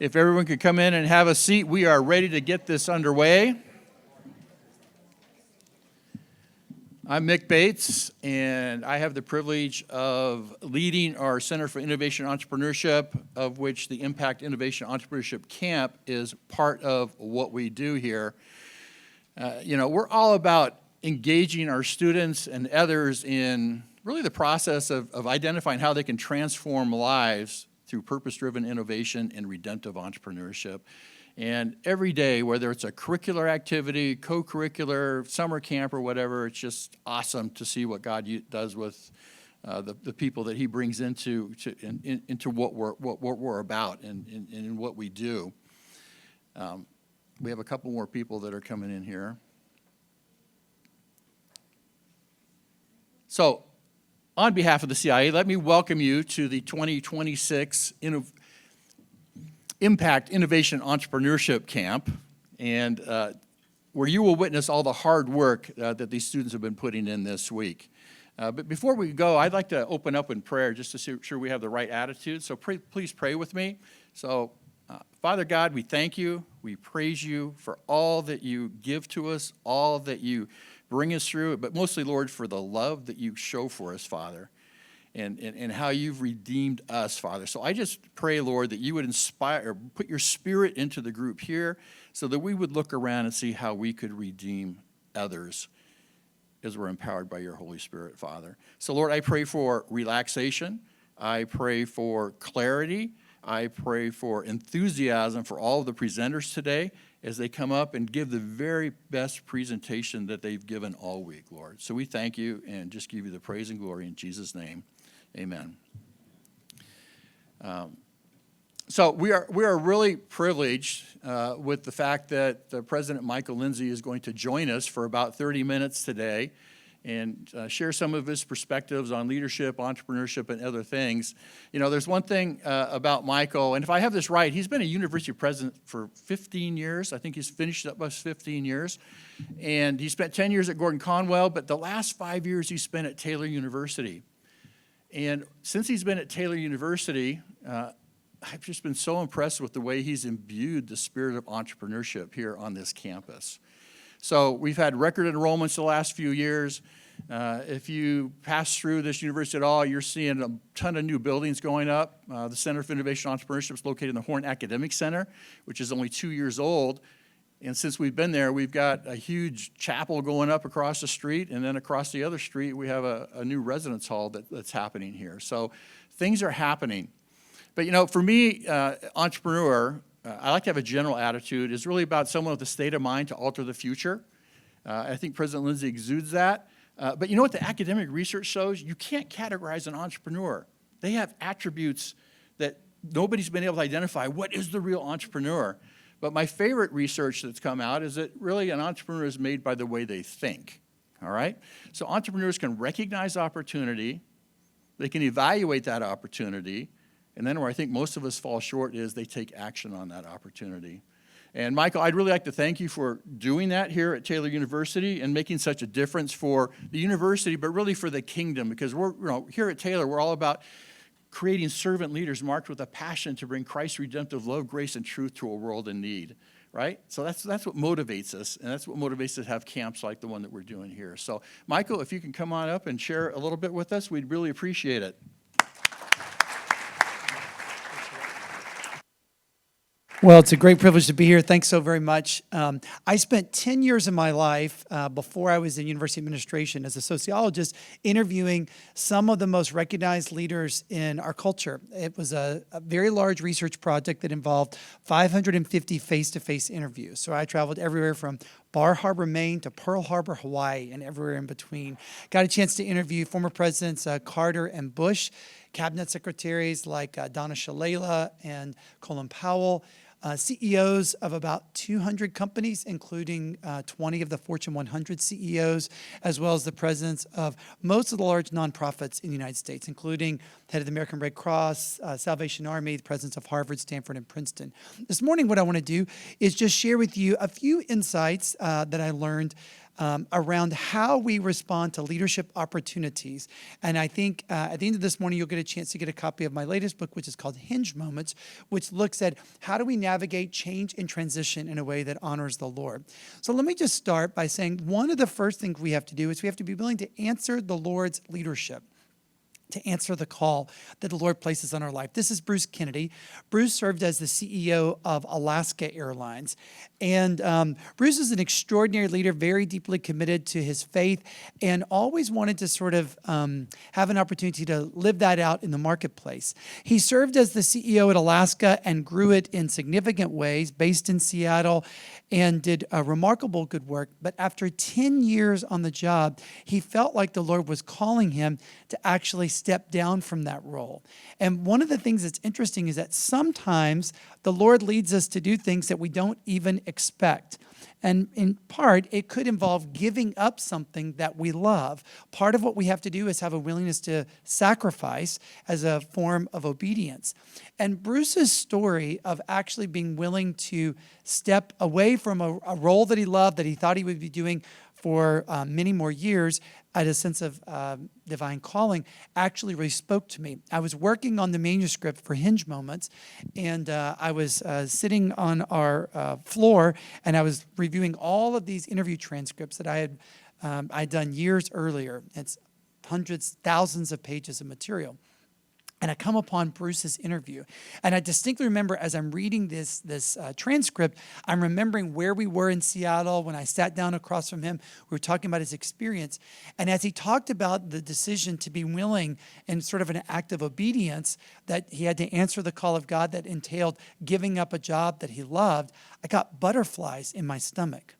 If everyone could come in and have a seat, we are ready to get this underway. I'm Mick Bates, and I have the privilege of leading our Center for Innovation and Entrepreneurship, of which the Impact Innovation Entrepreneurship Camp is part of what we do here. We're all about engaging our students and others in really the process of identifying how they can transform lives through purpose-driven innovation and redemptive entrepreneurship. And every day, whether it's a curricular activity, co-curricular, summer camp, or whatever, it's just awesome to see what God does with the people that He brings into what we're about and what we do. We have a couple more people that are coming in here. So, on behalf of the CIA, let me welcome you to the 2026 Impact Innovation Entrepreneurship Camp, and where you will witness all the hard work that these students have been putting in this week. But before we go, I'd like to open up in prayer just to make sure we have the right attitude. So please pray with me. So, Father God, we thank you. We praise you for all that you give to us, all that you bring us through, but mostly, Lord, for the love that you show for us, Father, and how you've redeemed us, Father. So I just pray, Lord, that you would inspire, or put your spirit into the group here so that we would look around and see how we could redeem others as we're empowered by your Holy Spirit, Father. So, Lord, I pray for relaxation. I pray for clarity. I pray for enthusiasm for all of the presenters today as they come up and give the very best presentation that they've given all week, Lord. So we thank you and just give you the praise and glory in Jesus' name. Amen. So we are really privileged with the fact that President Michael Lindsay is going to join us for about 30 minutes today and share some of his perspectives on leadership, entrepreneurship, and other things. There's one thing about Michael, and if I have this right, he's been a university president for 15 years. I think he's finished up us 15 years. And he spent 10 years at Gordon-Conwell, but the last 5 years he spent at Taylor University. And since he's been at Taylor University, I've just been so impressed with the way he's imbued the spirit of entrepreneurship here on this campus. So we've had record enrollments the last few years. If you pass through this university at all, you're seeing a ton of new buildings going up. The Center for Innovation and Entrepreneurship is located in the Horn Academic Center, which is only 2 years old. And since we've been there, we've got a huge chapel going up across the street, and then across the other street, we have a new residence hall that's happening here. So things are happening. But, for me, entrepreneur, I like to have a general attitude. It's really about someone with a state of mind to alter the future. I think President Lindsay exudes that. But you know what the academic research shows? You can't categorize an entrepreneur. They have attributes that nobody's been able to identify. What is the real entrepreneur? But my favorite research that's come out is that really an entrepreneur is made by the way they think. All right? So entrepreneurs can recognize opportunity. They can evaluate that opportunity. And then where I think most of us fall short is they take action on that opportunity. And Michael, I'd really like to thank you for doing that here at Taylor University and making such a difference for the university, but really for the kingdom, because we're, here at Taylor, we're all about creating servant leaders marked with a passion to bring Christ's redemptive love, grace, and truth to a world in need, right? So that's what motivates us, and that's what motivates us to have camps like the one that we're doing here. So Michael, if you can come on up and share a little bit with us, we'd really appreciate it. Well, it's a great privilege to be here. Thanks so very much. I spent 10 years of my life before I was in university administration as a sociologist interviewing some of the most recognized leaders in our culture. It was a very large research project that involved 550 face-to-face interviews. So I traveled everywhere from Bar Harbor, Maine to Pearl Harbor, Hawaii, and everywhere in between. Got a chance to interview former presidents Carter and Bush, cabinet secretaries like Donna Shalala and Colin Powell, CEOs of about 200 companies, including 20 of the Fortune 100 CEOs, as well as the presidents of most of the large nonprofits in the United States, including head of the American Red Cross, Salvation Army, the presidents of Harvard, Stanford, and Princeton. This morning, what I want to do is just share with you a few insights that I learned around how we respond to leadership opportunities. And I think at the end of this morning, you'll get a chance to get a copy of my latest book, which is called Hinge Moments, which looks at how do we navigate change and transition in a way that honors the Lord. So let me just start by saying one of the first things we have to do is we have to be willing to answer the Lord's leadership, to answer the call that the Lord places on our life. This is Bruce Kennedy. Bruce served as the CEO of Alaska Airlines. And Bruce is an extraordinary leader, very deeply committed to his faith, and always wanted to sort of have an opportunity to live that out in the marketplace. He served as the CEO at Alaska and grew it in significant ways, based in Seattle, and did a remarkable good work. But after 10 years on the job, he felt like the Lord was calling him to actually step down from that role. And one of the things that's interesting is that sometimes the Lord leads us to do things that we don't even expect. And in part, it could involve giving up something that we love. Part of what we have to do is have a willingness to sacrifice as a form of obedience. And Bruce's story of actually being willing to step away from a role that he loved, that he thought he would be doing for many more years, at a sense of divine calling, actually really spoke to me. I was working on the manuscript for Hinge Moments, and I was sitting on our floor, and I was reviewing all of these interview transcripts that I'd done years earlier. It's hundreds, thousands of pages of material. And I come upon Bruce's interview. And I distinctly remember as I'm reading this transcript, I'm remembering where we were in Seattle when I sat down across from him. We were talking about his experience. And as he talked about the decision to be willing in sort of an act of obedience, that he had to answer the call of God that entailed giving up a job that he loved, I got butterflies in my stomach.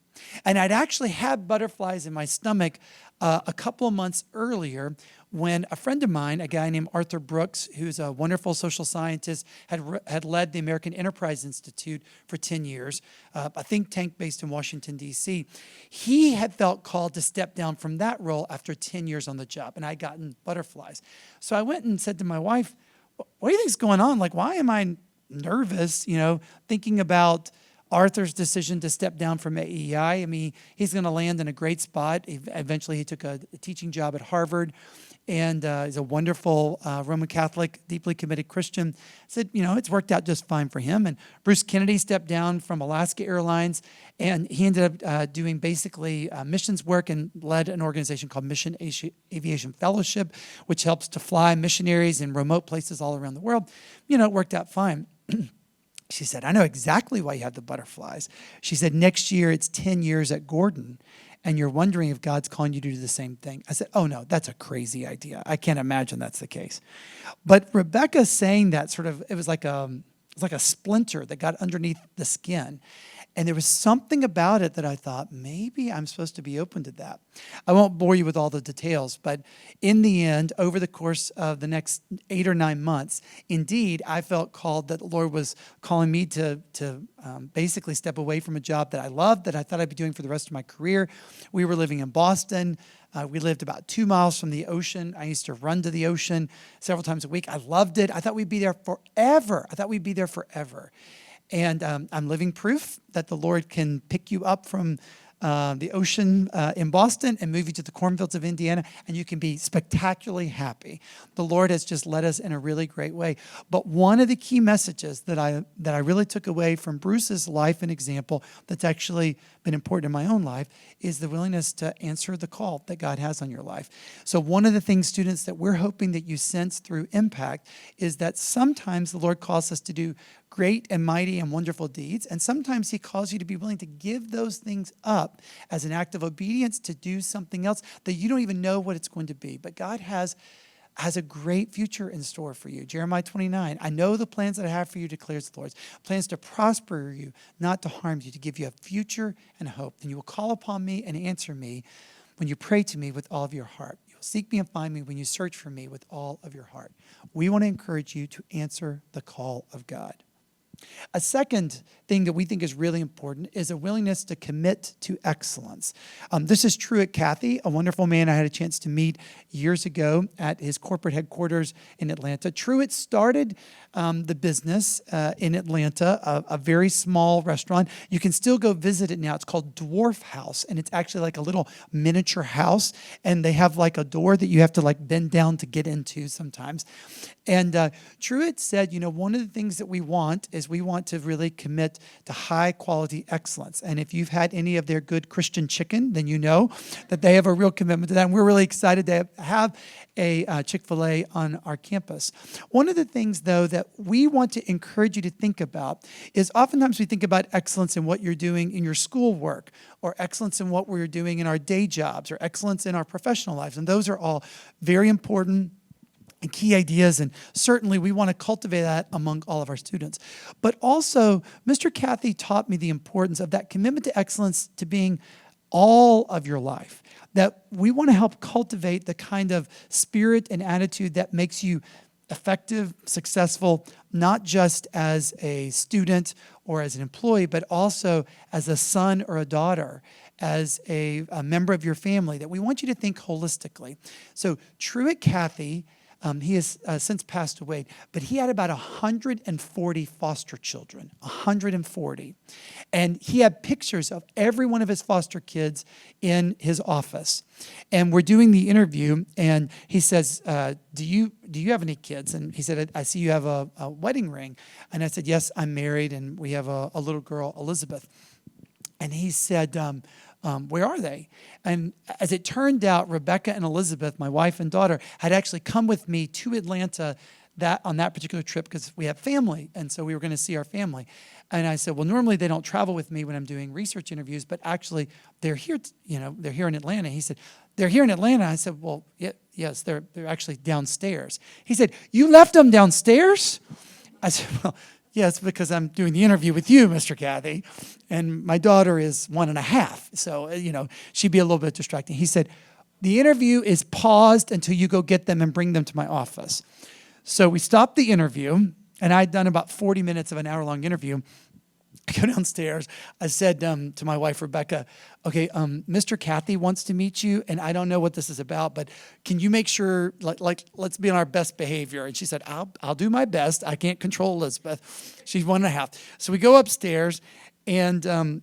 And I'd actually had butterflies in my stomach a couple of months earlier when a friend of mine, a guy named Arthur Brooks, who's a wonderful social scientist, had led the American Enterprise Institute for 10 years, a think tank based in Washington, D.C. He had felt called to step down from that role after 10 years on the job, and I'd gotten butterflies. So I went and said to my wife, what do you think's going on? Like, why am I nervous, thinking about Arthur's decision to step down from AEI? I mean, he's going to land in a great spot. Eventually, he took a teaching job at Harvard, and he's a wonderful Roman Catholic, deeply committed Christian. Said, it's worked out just fine for him. And Bruce Kennedy stepped down from Alaska Airlines, and he ended up doing basically missions work and led an organization called Mission Aviation Fellowship, which helps to fly missionaries in remote places all around the world. It worked out fine. She said, I know exactly why you have the butterflies. She said, next year it's 10 years at Gordon, and you're wondering if God's calling you to do the same thing. I said, oh no, that's a crazy idea. I can't imagine that's the case. But Rebecca saying that it was like a splinter that got underneath the skin. And there was something about it that I thought, maybe I'm supposed to be open to that. I won't bore you with all the details, but in the end, over the course of the next 8 or 9 months, indeed, I felt called that the Lord was calling me to basically step away from a job that I loved, that I thought I'd be doing for the rest of my career. We were living in Boston. We lived about 2 miles from the ocean. I used to run to the ocean several times a week. I loved it. I thought we'd be there forever. And I'm living proof that the Lord can pick you up from the ocean in Boston and move you to the cornfields of Indiana, and you can be spectacularly happy. The Lord has just led us in a really great way. But one of the key messages that I really took away from Bruce's life and example that's actually been important in my own life is the willingness to answer the call that God has on your life. So one of the things, students, that we're hoping that you sense through Impact is that sometimes the Lord calls us to do great and mighty and wonderful deeds, and sometimes he calls you to be willing to give those things up as an act of obedience to do something else that you don't even know what it's going to be. But God has a great future in store for you. Jeremiah 29, I know the plans that I have for you, declares the Lord. Plans to prosper you, not to harm you, to give you a future and hope. And you will call upon me and answer me when you pray to me with all of your heart. You will seek me and find me when you search for me with all of your heart. We want to encourage you to answer the call of God. A second thing that we think is really important is a willingness to commit to excellence. This is Truett Cathy, a wonderful man I had a chance to meet years ago at his corporate headquarters in Atlanta. Truett started the business in Atlanta, a very small restaurant. You can still go visit it now. It's called Dwarf House, and it's actually like a little miniature house, and they have like a door that you have to like bend down to get into sometimes. And Truett said, one of the things that we want is we want to really commit to high quality excellence. And if you've had any of their good Christian chicken, then you know that they have a real commitment to that. And we're really excited to have a Chick-fil-A on our campus. One of the things, though, that we want to encourage you to think about is oftentimes we think about excellence in what you're doing in your schoolwork, or excellence in what we're doing in our day jobs, or excellence in our professional lives. And those are all very important and key ideas, and certainly we want to cultivate that among all of our students. But also, Mr. Cathy taught me the importance of that commitment to excellence to being all of your life, that we want to help cultivate the kind of spirit and attitude that makes you effective, successful, not just as a student or as an employee, but also as a son or a daughter, as a member of your family, that we want you to think holistically. So Truett Cathy, he has since passed away, but he had about 140 foster children, 140. And he had pictures of every one of his foster kids in his office. And we're doing the interview, and he says, do you have any kids? And he said, I see you have a wedding ring. And I said, yes, I'm married, and we have a little girl, Elizabeth. And he said, where are they? And as it turned out, Rebecca and Elizabeth, my wife and daughter, had actually come with me to Atlanta on that particular trip because we have family, and so we were going to see our family. And I said, well, normally they don't travel with me when I'm doing research interviews, but actually they're here. They're here in Atlanta. He said, they're here in Atlanta. I said, well, yes, they're actually downstairs. He said, you left them downstairs? I said, well, yes, because I'm doing the interview with you, Mr. Cathy, and my daughter is 1.5, so, she'd be a little bit distracting. He said, the interview is paused until you go get them and bring them to my office. So we stopped the interview, and I'd done about 40 minutes of an hour-long interview. I go downstairs. I said to my wife, Rebecca, okay, Mr. Cathy wants to meet you, and I don't know what this is about, but can you make sure, like let's be on our best behavior? And she said, I'll do my best. I can't control Elizabeth. She's 1.5. So we go upstairs, and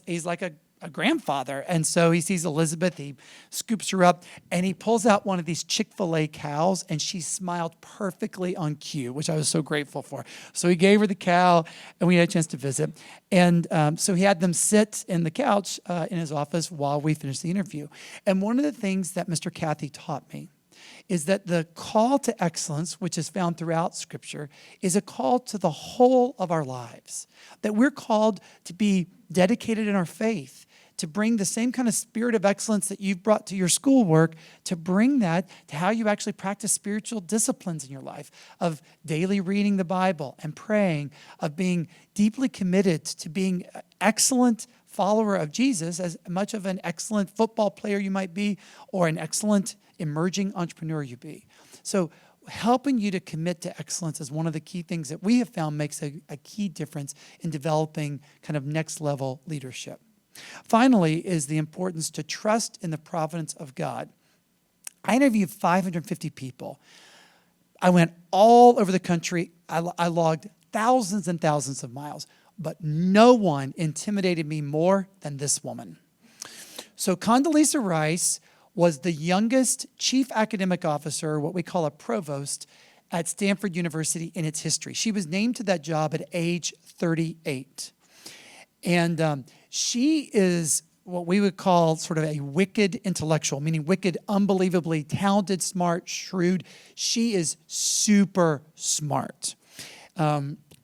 he's like a grandfather. And so he sees Elizabeth, he scoops her up, and he pulls out one of these Chick-fil-A cows, and she smiled perfectly on cue, which I was so grateful for. So he gave her the cow, and we had a chance to visit. And so he had them sit in the couch in his office while we finished the interview. And one of the things that Mr. Cathy taught me is that the call to excellence, which is found throughout Scripture, is a call to the whole of our lives. That we're called to be dedicated in our faith, to bring the same kind of spirit of excellence that you've brought to your schoolwork, to bring that to how you actually practice spiritual disciplines in your life, of daily reading the Bible and praying, of being deeply committed to being an excellent follower of Jesus, as much of an excellent football player you might be, or an excellent emerging entrepreneur you be. So helping you to commit to excellence is one of the key things that we have found makes a key difference in developing kind of next level leadership. Finally is the importance to trust in the providence of God. I interviewed 550 people. I went all over the country. I logged thousands and thousands of miles, but no one intimidated me more than this woman. So Condoleezza Rice was the youngest chief academic officer, what we call a provost, at Stanford University in its history. She was named to that job at age 38. And she is what we would call sort of a wicked intellectual, meaning wicked, unbelievably talented, smart, shrewd. She is super smart.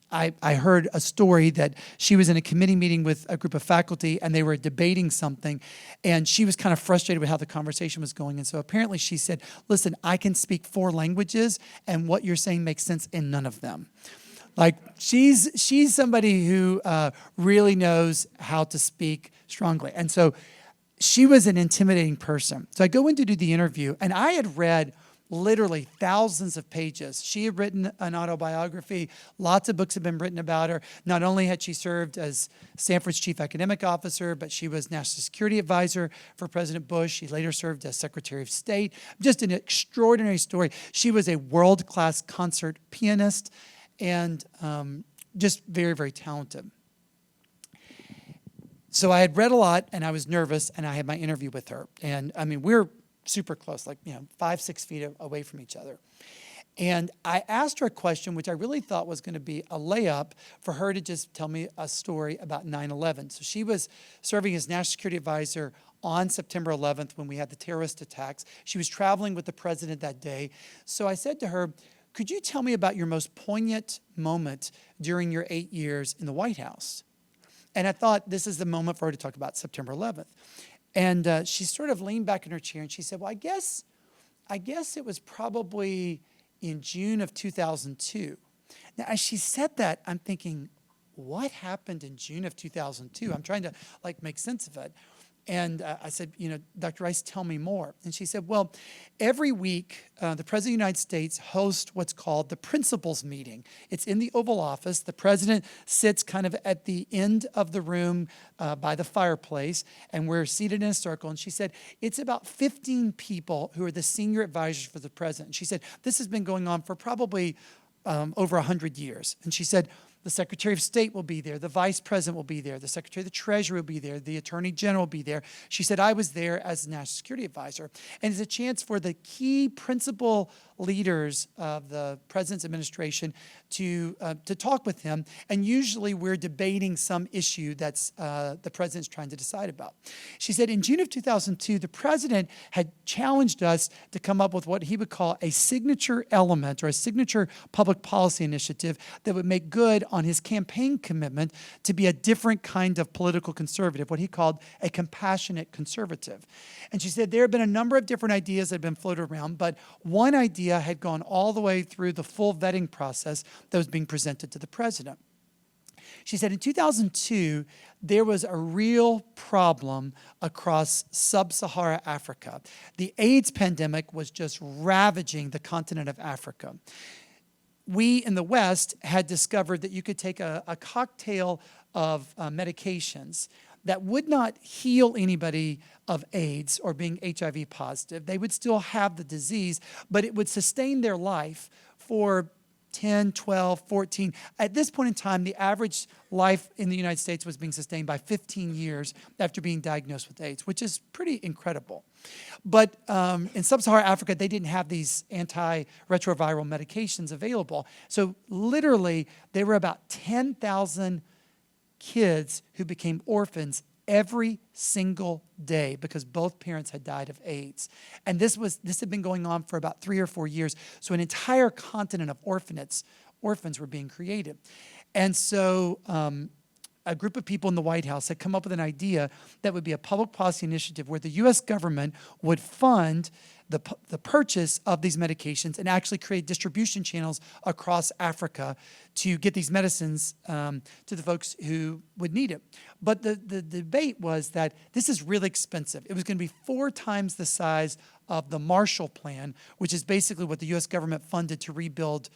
I heard a story that she was in a committee meeting with a group of faculty, and they were debating something, and she was kind of frustrated with how the conversation was going. And so apparently she said, listen, I can speak 4 languages, and what you're saying makes sense in none of them. Like, she's somebody who really knows how to speak strongly. And so she was an intimidating person. So I go in to do the interview, and I had read literally thousands of pages. She had written an autobiography. Lots of books have been written about her. Not only had she served as Stanford's chief academic officer, but she was national security advisor for President Bush. She later served as Secretary of State. Just an extraordinary story. She was a world-class concert pianist and just very, very talented. So I had read a lot, and I was nervous, and I had my interview with her. And I mean, we're super close, like 5, 6 feet away from each other. And I asked her a question, which I really thought was going to be a layup for her to just tell me a story about 9/11. So she was serving as National Security Advisor on September 11th when we had the terrorist attacks. She was traveling with the president that day. So I said to her, could you tell me about your most poignant moment during your 8 years in the White House? And I thought this is the moment for her to talk about September 11th. And she sort of leaned back in her chair and she said, well, I guess it was probably in June of 2002. Now, as she said that, I'm thinking, what happened in June of 2002? I'm trying to make sense of it. And I said, Dr. Rice, tell me more. And she said, well, every week, the President of the United States hosts what's called the Principals Meeting. It's in the Oval Office. The President sits kind of at the end of the room by the fireplace, and we're seated in a circle. And she said, it's about 15 people who are the senior advisors for the President. And she said, this has been going on for probably over 100 years. And she said, the Secretary of State will be there. The Vice President will be there. The Secretary of the Treasury will be there. The Attorney General will be there. She said, I was there as National Security Advisor. And it's a chance for the key principal leaders of the President's administration to talk with him. And usually we're debating some issue that's the President's trying to decide about. She said, in June of 2002, the President had challenged us to come up with what he would call a signature element or a signature public policy initiative that would make good on his campaign commitment to be a different kind of political conservative, what he called a compassionate conservative. And she said there have been a number of different ideas that have been floated around, but one idea had gone all the way through the full vetting process that was being presented to the president. She said in 2002, there was a real problem across sub-Saharan Africa. The AIDS pandemic was just ravaging the continent of Africa. We in the West had discovered that you could take a cocktail of medications that would not heal anybody of AIDS or being HIV positive. They would still have the disease, but it would sustain their life for 10, 12, 14. At this point in time, the average life in the United States was being sustained by 15 years after being diagnosed with AIDS, which is pretty incredible. But in sub-Saharan Africa, they didn't have these antiretroviral medications available. So literally, there were about 10,000 kids who became orphans every single day because both parents had died of AIDS. And this had been going on for about 3 or 4 years. So an entire continent of orphans were being created. And so a group of people in the White House had come up with an idea that would be a public policy initiative where the U.S. government would fund the purchase of these medications and actually create distribution channels across Africa to get these medicines to the folks who would need it. But the debate was that this is really expensive. It was going to be 4 times the size of the Marshall Plan, which is basically what the U.S. government funded to rebuild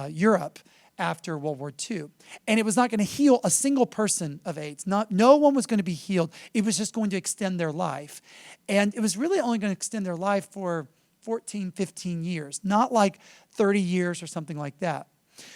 Europe after World War II. And it was not going to heal a single person of AIDS. No one was going to be healed. It was just going to extend their life. And it was really only going to extend their life for 14, 15 years, not like 30 years or something like that.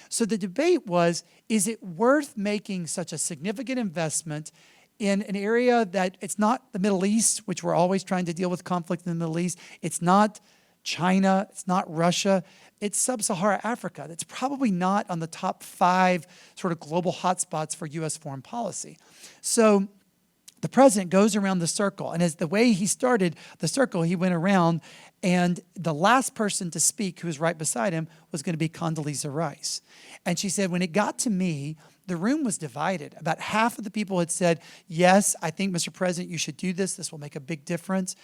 So the debate was, is it worth making such a significant investment in an area that it's not the Middle East, which we're always trying to deal with conflict in the Middle East. It's not China, it's not Russia, it's sub-Saharan Africa. That's probably not on the top 5 sort of global hotspots for U.S. foreign policy. So the president goes around the circle, and as the way he started the circle, he went around, and the last person to speak, who was right beside him, was going to be Condoleezza Rice. And she said, when it got to me, the room was divided. About half of the people had said, yes, I think, Mr. President, you should do this. This will make a big difference.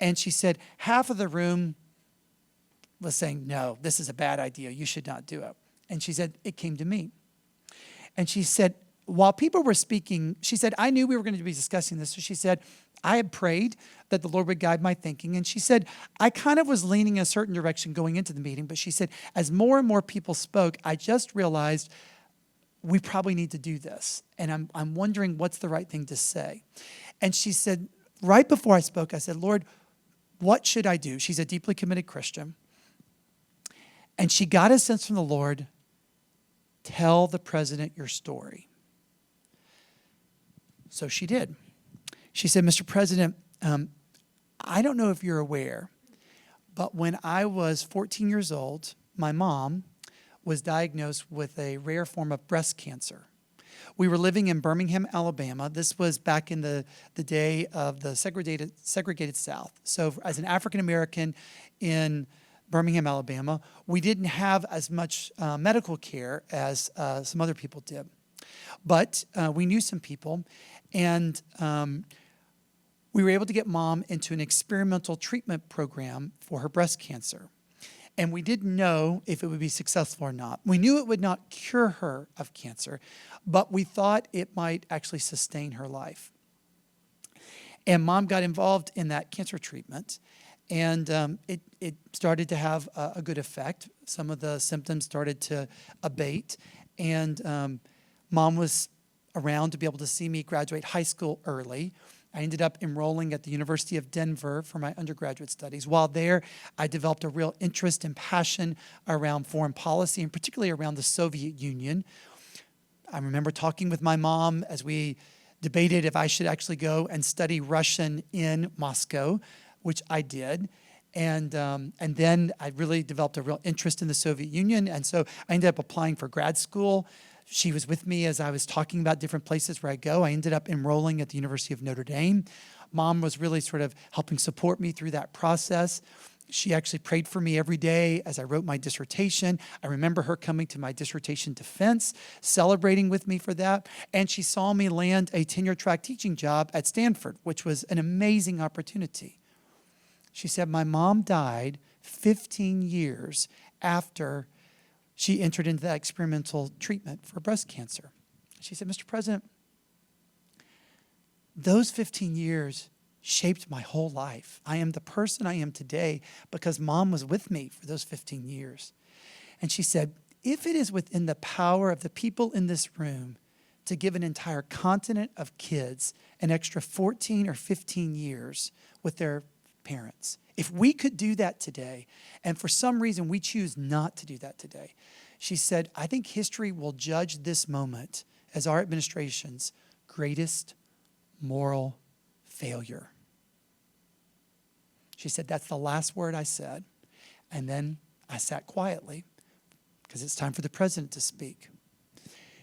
And she said, half of the room was saying, no, this is a bad idea. You should not do it. And she said, it came to me. And she said, while people were speaking, she said, I knew we were going to be discussing this. So she said, I had prayed that the Lord would guide my thinking. And she said, I kind of was leaning a certain direction going into the meeting. But she said, as more and more people spoke, I just realized we probably need to do this. And I'm wondering what's the right thing to say. And she said, right before I spoke, I said, Lord, what should I do? She's a deeply committed Christian. And she got a sense from the Lord, tell the president your story. So she did. She said, Mr. President, I don't know if you're aware, but when I was 14 years old, my mom was diagnosed with a rare form of breast cancer. We were living in Birmingham, Alabama. This was back in the day of the segregated South. So as an African American in Birmingham, Alabama, we didn't have as much medical care as some other people did. But we knew some people, and we were able to get Mom into an experimental treatment program for her breast cancer. And we didn't know if it would be successful or not. We knew it would not cure her of cancer, but we thought it might actually sustain her life. And Mom got involved in that cancer treatment, and it started to have a good effect. Some of the symptoms started to abate, and Mom was around to be able to see me graduate high school early. I ended up enrolling at the University of Denver for my undergraduate studies. While there, I developed a real interest and passion around foreign policy, and particularly around the Soviet Union. I remember talking with my mom as we debated if I should actually go and study Russian in Moscow, which I did. And then I really developed a real interest in the Soviet Union, and so I ended up applying for grad school. She was with me as I was talking about different places where I go. I ended up enrolling at the University of Notre Dame. Mom was really sort of helping support me through that process. She actually prayed for me every day as I wrote my dissertation. I remember her coming to my dissertation defense, celebrating with me for that. And she saw me land a tenure-track teaching job at Stanford, which was an amazing opportunity. She said, my mom died 15 years after she entered into that experimental treatment for breast cancer. She said, Mr. President, those 15 years shaped my whole life. I am the person I am today because Mom was with me for those 15 years. And she said, if it is within the power of the people in this room to give an entire continent of kids an extra 14 or 15 years with their parents, if we could do that today, and for some reason we choose not to do that today, she said, I think history will judge this moment as our administration's greatest moral failure. She said, that's the last word I said. And then I sat quietly because it's time for the president to speak.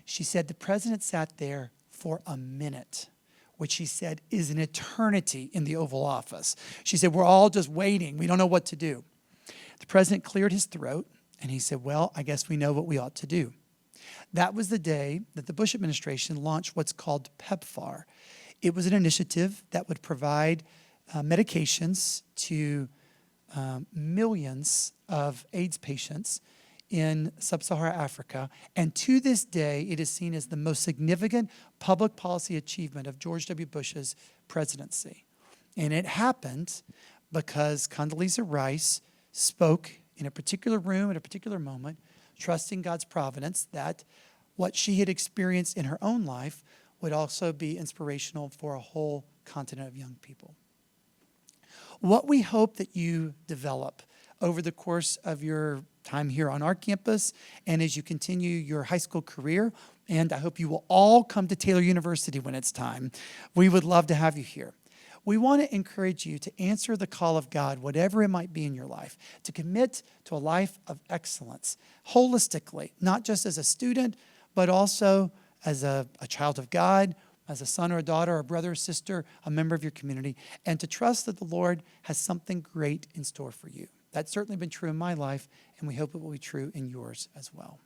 She said, the president sat there for a minute, which she said is an eternity in the Oval Office. She said, we're all just waiting. We don't know what to do. The president cleared his throat and he said, well, I guess we know what we ought to do. That was the day that the Bush administration launched what's called PEPFAR. It was an initiative that would provide medications to millions of AIDS patients in sub-Saharan Africa. And to this day, it is seen as the most significant public policy achievement of George W. Bush's presidency. And it happened because Condoleezza Rice spoke in a particular room at a particular moment, trusting God's providence that what she had experienced in her own life would also be inspirational for a whole continent of young people. What we hope that you develop over the course of your time here on our campus and as you continue your high school career, and I hope you will all come to Taylor University when it's time. We would love to have you here. We want to encourage you to answer the call of God, whatever it might be in your life, to commit to a life of excellence, holistically, not just as a student, but also as a child of God, as a son or a daughter, a brother or sister, a member of your community, and to trust that the Lord has something great in store for you. That's certainly been true in my life, and we hope it will be true in yours as well.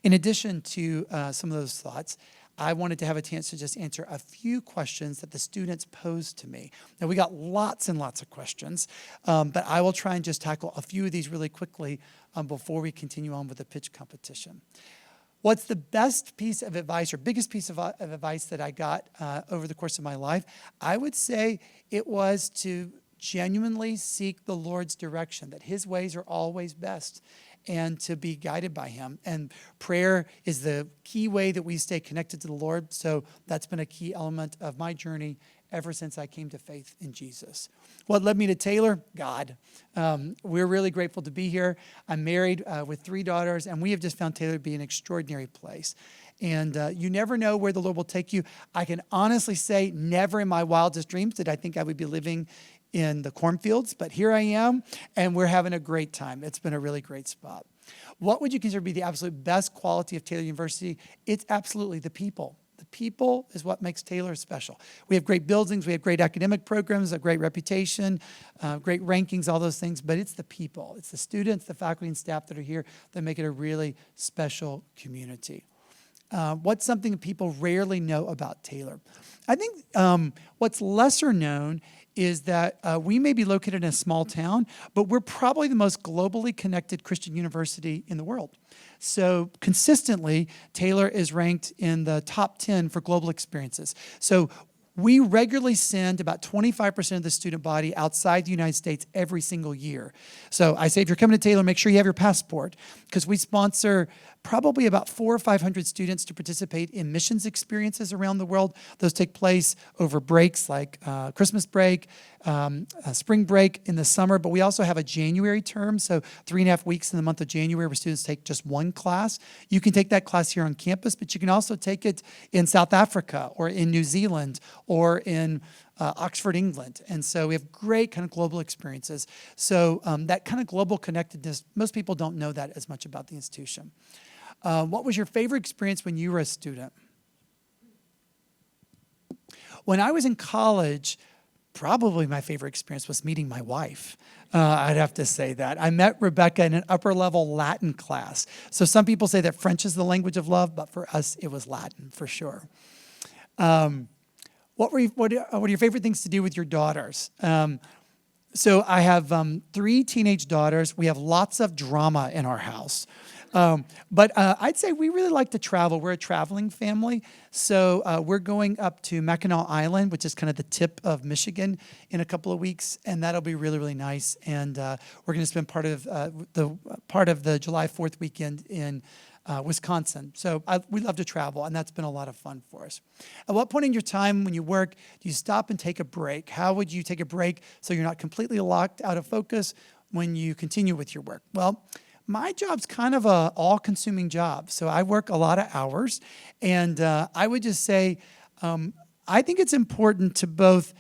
In addition to some of those thoughts, I wanted to have a chance to just answer a few questions that the students posed to me. Now, we got lots and lots of questions, but I will try and just tackle a few of these really quickly before we continue on with the pitch competition. What's the best piece of advice or biggest piece of advice that I got over the course of my life? I would say it was to genuinely seek the Lord's direction, that his ways are always best, and to be guided by him. And prayer is the key way that we stay connected to the Lord. So that's been a key element of my journey ever since I came to faith in Jesus. What led me to Taylor? God. We're really grateful to be here. I'm married with 3 daughters, and we have just found Taylor to be an extraordinary place. And you never know where the Lord will take you. I can honestly say never in my wildest dreams did I think I would be living in the cornfields, but here I am, and we're having a great time. It's been a really great spot. What would you consider to be the absolute best quality of Taylor University? It's absolutely the people. The people is what makes Taylor special. We have great buildings, we have great academic programs, a great reputation, great rankings, all those things, but it's the people. It's the students, the faculty and staff that are here that make it a really special community. What's something that people rarely know about Taylor? I think what's lesser known is that we may be located in a small town, but we're probably the most globally connected Christian university in the world. So consistently, Taylor is ranked in the top 10 for global experiences. So we regularly send about 25% of the student body outside the United States every single year. So I say, if you're coming to Taylor, make sure you have your passport, because we sponsor probably about 400 or 500 students to participate in missions experiences around the world. Those take place over breaks like Christmas break, spring break in the summer, but we also have a January term, so 3.5 weeks in the month of January where students take just one class. You can take that class here on campus, but you can also take it in South Africa or in New Zealand or in Oxford, England. And so we have great kind of global experiences. So that kind of global connectedness, most people don't know that as much about the institution. What was your favorite experience when you were a student? When I was in college, probably my favorite experience was meeting my wife. I'd have to say that. I met Rebecca in an upper level Latin class. So some people say that French is the language of love, but for us, it was Latin for sure. What are your favorite things to do with your daughters? So I have 3 teenage daughters. We have lots of drama in our house. But I'd say we really like to travel. We're a traveling family. So we're going up to Mackinac Island, which is kind of the tip of Michigan, in a couple of weeks. And that'll be really, really nice. And we're going to spend part of the July 4th weekend in Wisconsin. So we love to travel, and that's been a lot of fun for us. At what point in your time when you work do you stop and take a break? How would you take a break so you're not completely locked out of focus when you continue with your work? Well, my job's kind of a all-consuming job. So I work a lot of hours, and I would just say I think it's important to both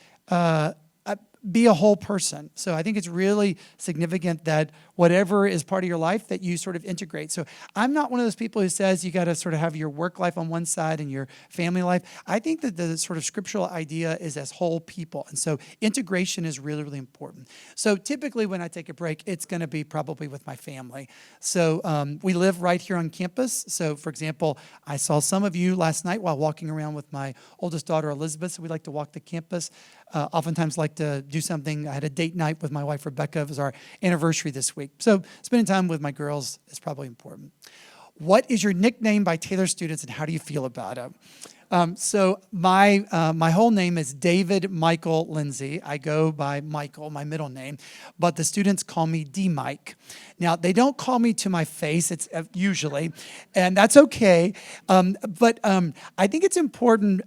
be a whole person. So I think it's really significant that whatever is part of your life that you sort of integrate. So I'm not one of those people who says you got to sort of have your work life on one side and your family life. I think that the sort of scriptural idea is as whole people. And so integration is really, really important. So typically when I take a break, it's going to be probably with my family. So we live right here on campus. So for example, I saw some of you last night while walking around with my oldest daughter, Elizabeth. So we like to walk the campus. Oftentimes like to do something. I had a date night with my wife, Rebecca. It was our anniversary this week. So spending time with my girls is probably important. What is your nickname by Taylor students, and how do you feel about it? So my whole name is David Michael Lindsay. I go by Michael, my middle name, but the students call me D-Mike. Now, they don't call me to my face, it's usually, and that's okay. But I think it's important.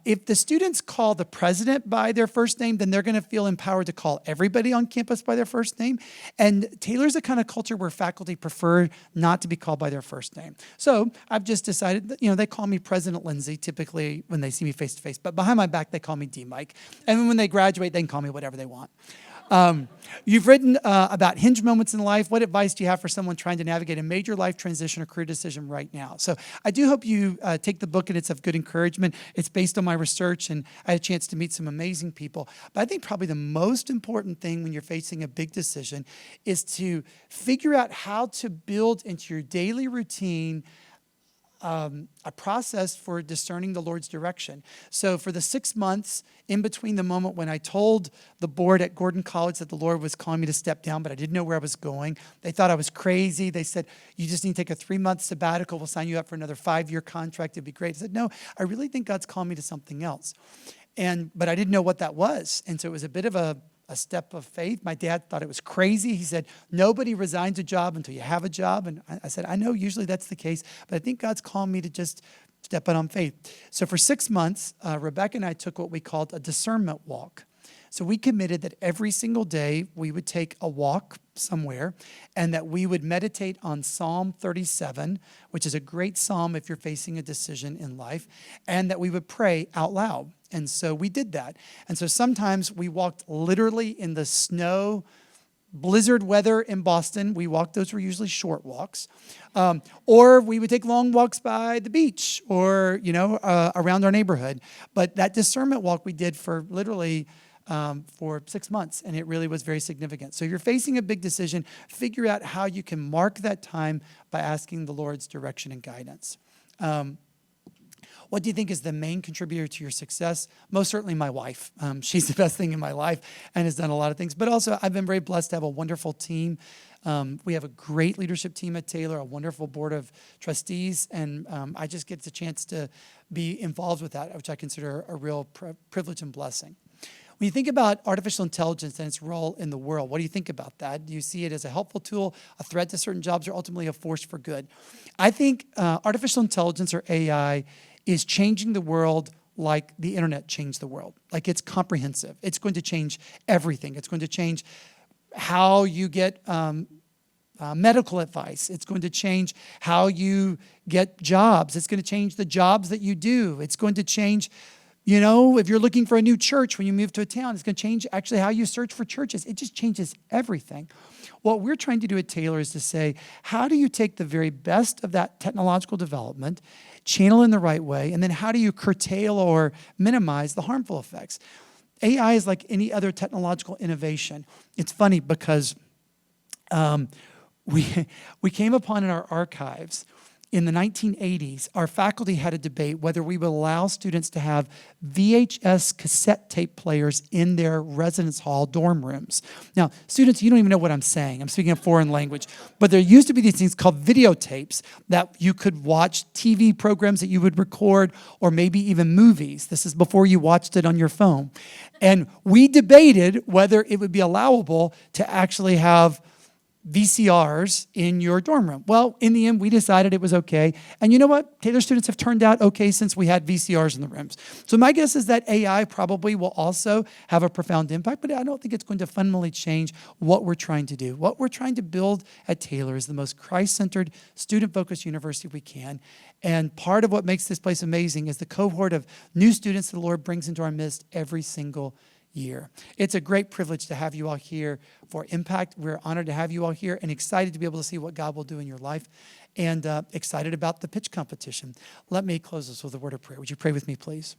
If the students call the president by their first name, then they're going to feel empowered to call everybody on campus by their first name. And Taylor's the kind of culture where faculty prefer not to be called by their first name. So I've just decided that, they call me President Lindsay typically when they see me face to face, but behind my back, they call me D-Mike. And when they graduate, they can call me whatever they want. You've written about hinge moments in life. What advice do you have for someone trying to navigate a major life transition or career decision right now? So I do hope you take the book and it's of good encouragement. It's based on my research, and I had a chance to meet some amazing people. But I think probably the most important thing when you're facing a big decision is to figure out how to build into your daily routine a process for discerning the Lord's direction. So for the 6 months in between the moment when I told the board at Gordon College that the Lord was calling me to step down, but I didn't know where I was going, they thought I was crazy. They said, you just need to take a 3-month sabbatical. We'll sign you up for another 5-year contract. It'd be great. I said, no, I really think God's calling me to something else. But I didn't know what that was. And so it was a bit of a step of faith. My dad thought it was crazy. He said, nobody resigns a job until you have a job. And I said, I know usually that's the case, but I think God's calling me to just step out on faith. So for 6 months, Rebecca and I took what we called a discernment walk. So we committed that every single day we would take a walk somewhere and that we would meditate on Psalm 37, which is a great psalm if you're facing a decision in life, and that we would pray out loud. And so we did that. And so sometimes we walked literally in the snow, blizzard weather in Boston. We walked, those were usually short walks. Or we would take long walks by the beach or, around our neighborhood. But that discernment walk we did for literally for 6 months, and it really was very significant. So if you're facing a big decision, figure out how you can mark that time by asking the Lord's direction and guidance. What do you think is the main contributor to your success? Most certainly my wife. She's the best thing in my life and has done a lot of things. But also, I've been very blessed to have a wonderful team. We have a great leadership team at Taylor, a wonderful board of trustees, and I just get the chance to be involved with that, which I consider a real privilege and blessing. When you think about artificial intelligence and its role in the world, what do you think about that? Do you see it as a helpful tool, a threat to certain jobs, or ultimately a force for good? I think artificial intelligence, or AI, is changing the world like the internet changed the world. Like, it's comprehensive. It's going to change everything. It's going to change how you get medical advice. It's going to change how you get jobs. It's going to change the jobs that you do. It's going to change, if you're looking for a new church when you move to a town, it's going to change actually how you search for churches. It just changes everything. What we're trying to do at Taylor is to say, how do you take the very best of that technological development, channel in the right way, and then how do you curtail or minimize the harmful effects? AI is like any other technological innovation. It's funny because we came upon in our archives in the 1980s, our faculty had a debate whether we would allow students to have VHS cassette tape players in their residence hall dorm rooms. Now, students, you don't even know what I'm saying. I'm speaking a foreign language. But there used to be these things called videotapes that you could watch TV programs that you would record, or maybe even movies. This is before you watched it on your phone. And we debated whether it would be allowable to actually have VCRs in your dorm room. Well, in the end, we decided it was okay. And you know what? Taylor students have turned out okay since we had VCRs in the rooms. So my guess is that AI probably will also have a profound impact, but I don't think it's going to fundamentally change what we're trying to do. What we're trying to build at Taylor is the most Christ-centered, student-focused university we can. And part of what makes this place amazing is the cohort of new students the Lord brings into our midst every single year. It's a great privilege to have you all here for Impact. We're honored to have you all here and excited to be able to see what God will do in your life, and excited about the pitch competition. Let me close this with a word of prayer. Would you pray with me, please?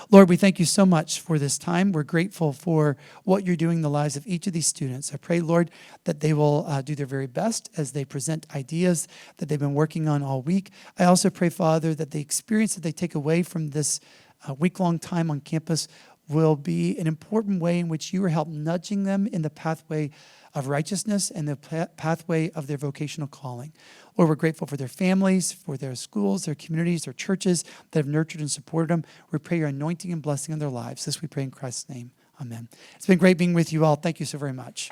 Lord, we thank you so much for this time. We're grateful for what you're doing in the lives of each of these students. I pray, Lord, that they will do their very best as they present ideas that they've been working on all week. I also pray, Father, that the experience that they take away from this week-long time on campus will be an important way in which you are help nudging them in the pathway of righteousness and the pathway of their vocational calling. Lord, we're grateful for their families, for their schools, their communities, their churches that have nurtured and supported them. We pray your anointing and blessing on their lives. This we pray in Christ's name. Amen. It's been great being with you all. Thank you so very much.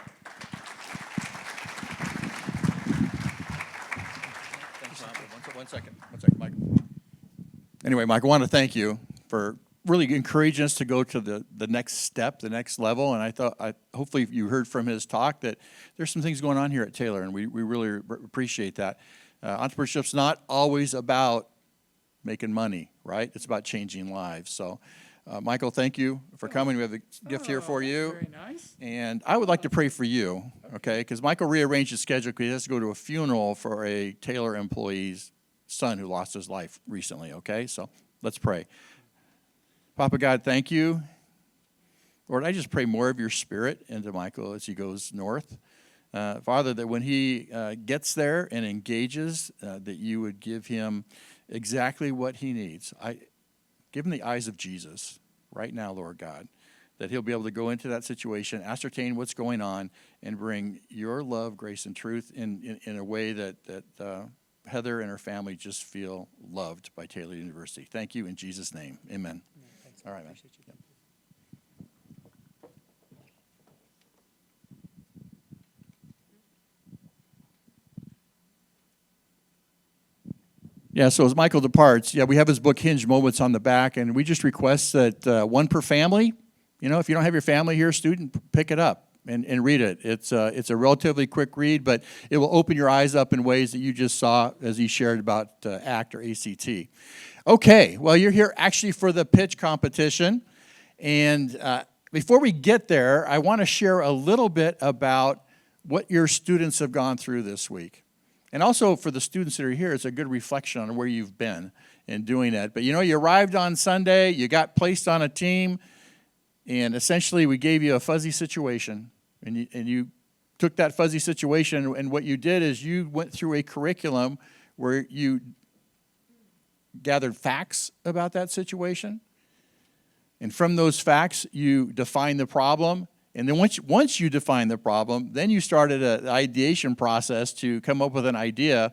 One second, Michael. Anyway, Mike, I want to thank you for really encouraging us to go to the next step, the next level. And hopefully you heard from his talk that there's some things going on here at Taylor, and we really appreciate that. Entrepreneurship's not always about making money, right? It's about changing lives. So, Michael, thank you for coming. We have a gift here for you. Very nice. And I would like to pray for you, okay? Because Michael rearranged his schedule because he has to go to a funeral for a Taylor employee's son who lost his life recently, okay? So let's pray. Papa God, thank you. Lord, I just pray more of your spirit into Michael as he goes north. Father, that when he gets there and engages, that you would give him exactly what he needs. Give him the eyes of Jesus right now, Lord God, that he'll be able to go into that situation, ascertain what's going on, and bring your love, grace, and truth in a way that Heather and her family just feel loved by Taylor University. Thank you in Jesus' name. Amen. Thanks. All right, man. Appreciate you. Yeah, so as Michael departs, we have his book Hinge Moments on the back, and we just request that one per family. If you don't have your family here, student, pick it up and read it. It's a relatively quick read, but it will open your eyes up in ways that you just saw as he shared about ACT or ACT. Okay, well, you're here actually for the pitch competition, and before we get there, I want to share a little bit about what your students have gone through this week. And also for the students that are here, it's a good reflection on where you've been in doing that. But you arrived on Sunday, you got placed on a team, and essentially we gave you a fuzzy situation. And you took that fuzzy situation, and what you did is you went through a curriculum where you gathered facts about that situation. And from those facts, you defined the problem. And then once you defined the problem, then you started an ideation process to come up with an idea.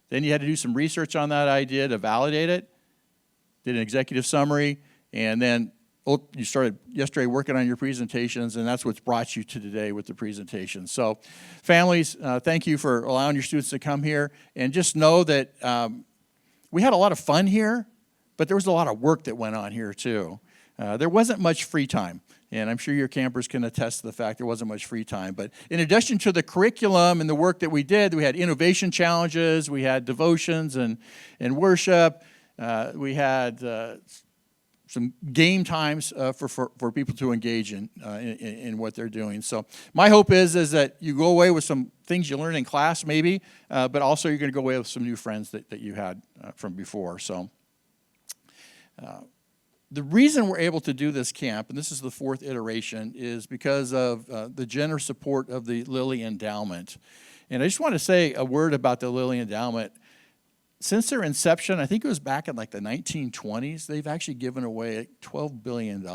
Then you had to do some research on that idea to validate it, did an executive summary, and then you started yesterday working on your presentations, and that's what's brought you to today with the presentation. So families, thank you for allowing your students to come here. And just know that we had a lot of fun here, but there was a lot of work that went on here too. There wasn't much free time. And I'm sure your campers can attest to the fact there wasn't much free time. But in addition to the curriculum and the work that we did, we had innovation challenges, we had devotions and worship, we had some game times for people to engage in what they're doing. So my hope is that you go away with some things you learned in class maybe, but also you're going to go away with some new friends that you had from before. So. The reason we're able to do this camp, and this is the fourth iteration, is because of the generous support of the Lilly Endowment. And I just want to say a word about the Lilly Endowment. Since their inception, I think it was back in like the 1920s, they've actually given away $12 billion,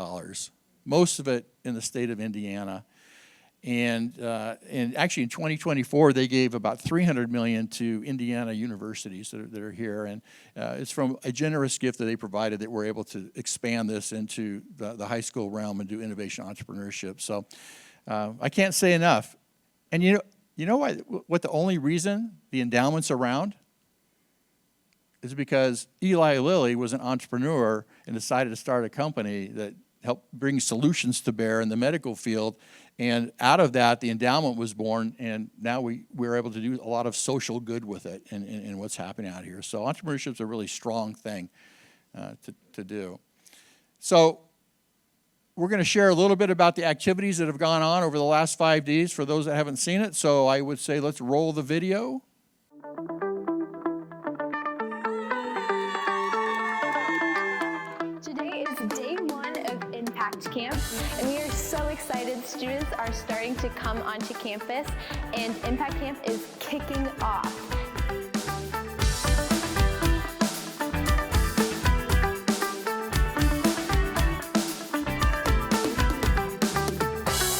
most of it in the state of Indiana. And actually in 2024, they gave about $300 million to Indiana universities that are here. And it's from a generous gift that they provided that we're able to expand this into the high school realm and do innovation entrepreneurship. So I can't say enough. And you know what the only reason the endowment's around is because Eli Lilly was an entrepreneur and decided to start a company that helped bring solutions to bear in the medical field. And out of that, the endowment was born, and now we're able to do a lot of social good with it and what's happening out here. So entrepreneurship is a really strong thing to do. So we're going to share a little bit about the activities that have gone on over the last 5 days for those that haven't seen it. So I would say let's roll the video. Today is day 1 of Impact Camp, and we are so excited. Students are starting to come onto campus, and Impact Camp is kicking off.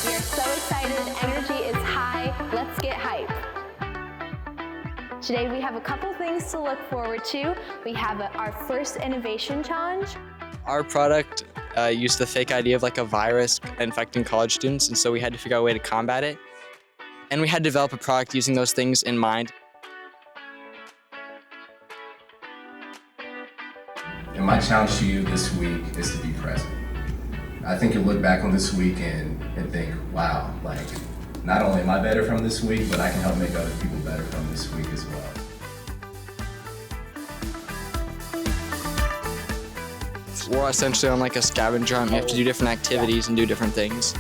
We are so excited. Energy is high. Let's get hype. Today we have a couple things to look forward to. We have our first innovation challenge. Our product used the fake idea of like a virus infecting college students, and so we had to figure out a way to combat it. And we had to develop a product using those things in mind. And my challenge to you this week is to be present. I think you'll look back on this week and think, wow, like not only am I better from this week, but I can help make other people better from this week as well. We're essentially on like a scavenger hunt. We have to do different activities and do different things.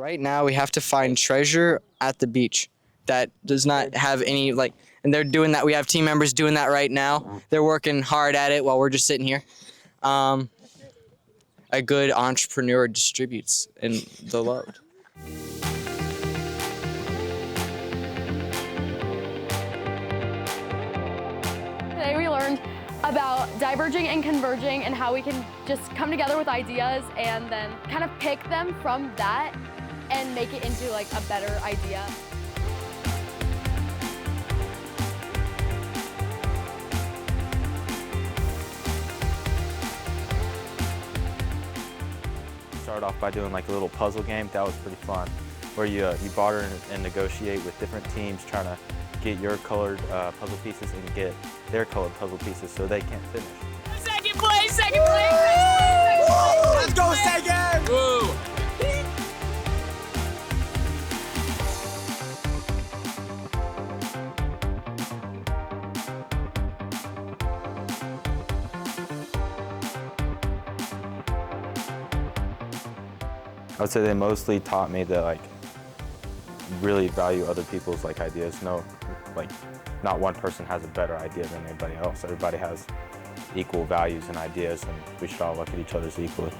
Right now, we have to find treasure at the beach that does not have any, like, and they're doing that. We have team members doing that right now. They're working hard at it while we're just sitting here. A good entrepreneur distributes in the load. Today we learned about diverging and converging and how we can just come together with ideas and then kind of pick them from that and make it into like a better idea. Started off by doing like a little puzzle game. That was pretty fun, where you barter and negotiate with different teams, trying to get your colored puzzle pieces and get their colored puzzle pieces so they can't finish. Second place, second place, second place. Let's go, second! Woo! I would say they mostly taught me to like really value other people's like ideas. No, like not one person has a better idea than anybody else. Everybody has equal values and ideas, and we should all look at each other's equally.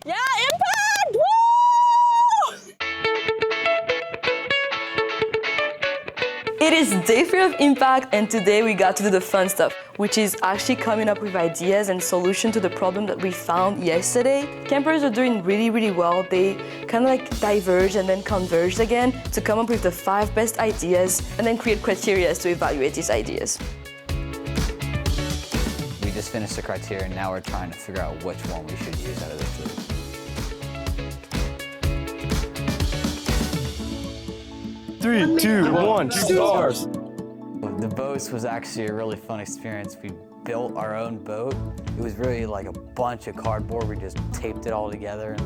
Yeah, impact! Woo! It is day 3 of Impact, and today we got to do the fun stuff, which is actually coming up with ideas and solutions to the problem that we found yesterday. Campers are doing really, really well. They kind of like diverged and then converged again to come up with the 5 best ideas and then create criteria to evaluate these ideas. We just finished the criteria, and now we're trying to figure out which one we should use out of the 3. 3, 2, 1, stars! The boats was actually a really fun experience. We built our own boat. It was really like a bunch of cardboard. We just taped it all together.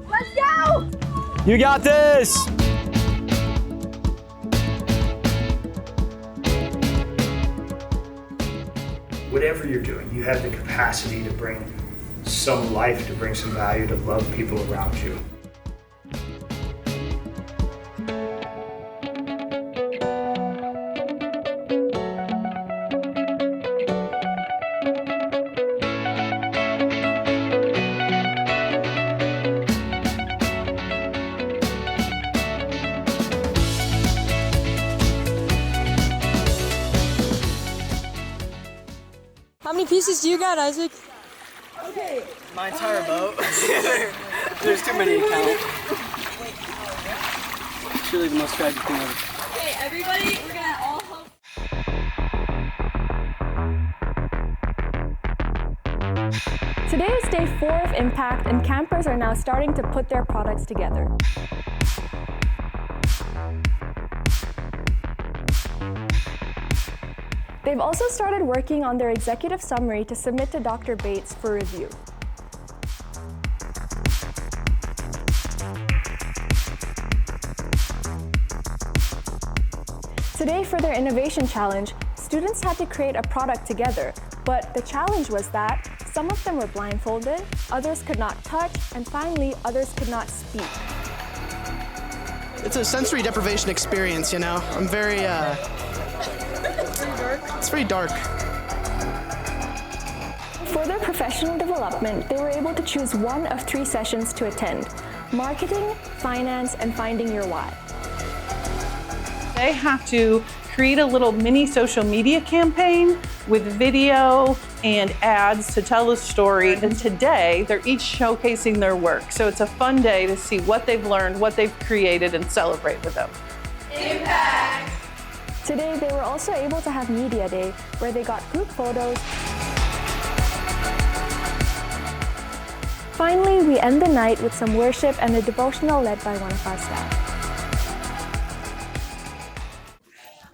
Let's go! You got this! Whatever you're doing, you have the capacity to bring some life, to bring some value, to love people around you. How many pieces do you got, Isaac? My entire boat. There's too many to count. It's really the most tragic thing ever. Okay, everybody, we're gonna all help. Today is day 4 of Impact, and campers are now starting to put their products together. They've also started working on their executive summary to submit to Dr. Bates for review. Today, for their innovation challenge, students had to create a product together, but the challenge was that some of them were blindfolded, others could not touch, and finally, others could not speak. It's a sensory deprivation experience, you know? I'm very, it's pretty dark. For their professional development, they were able to choose one of 3 sessions to attend: marketing, finance, and finding your why. They have to create a little mini social media campaign with video and ads to tell a story. And today, they're each showcasing their work. So it's a fun day to see what they've learned, what they've created, and celebrate with them. Impact! Today, they were also able to have Media Day, where they got group photos. Finally, we end the night with some worship and a devotional led by one of our staff.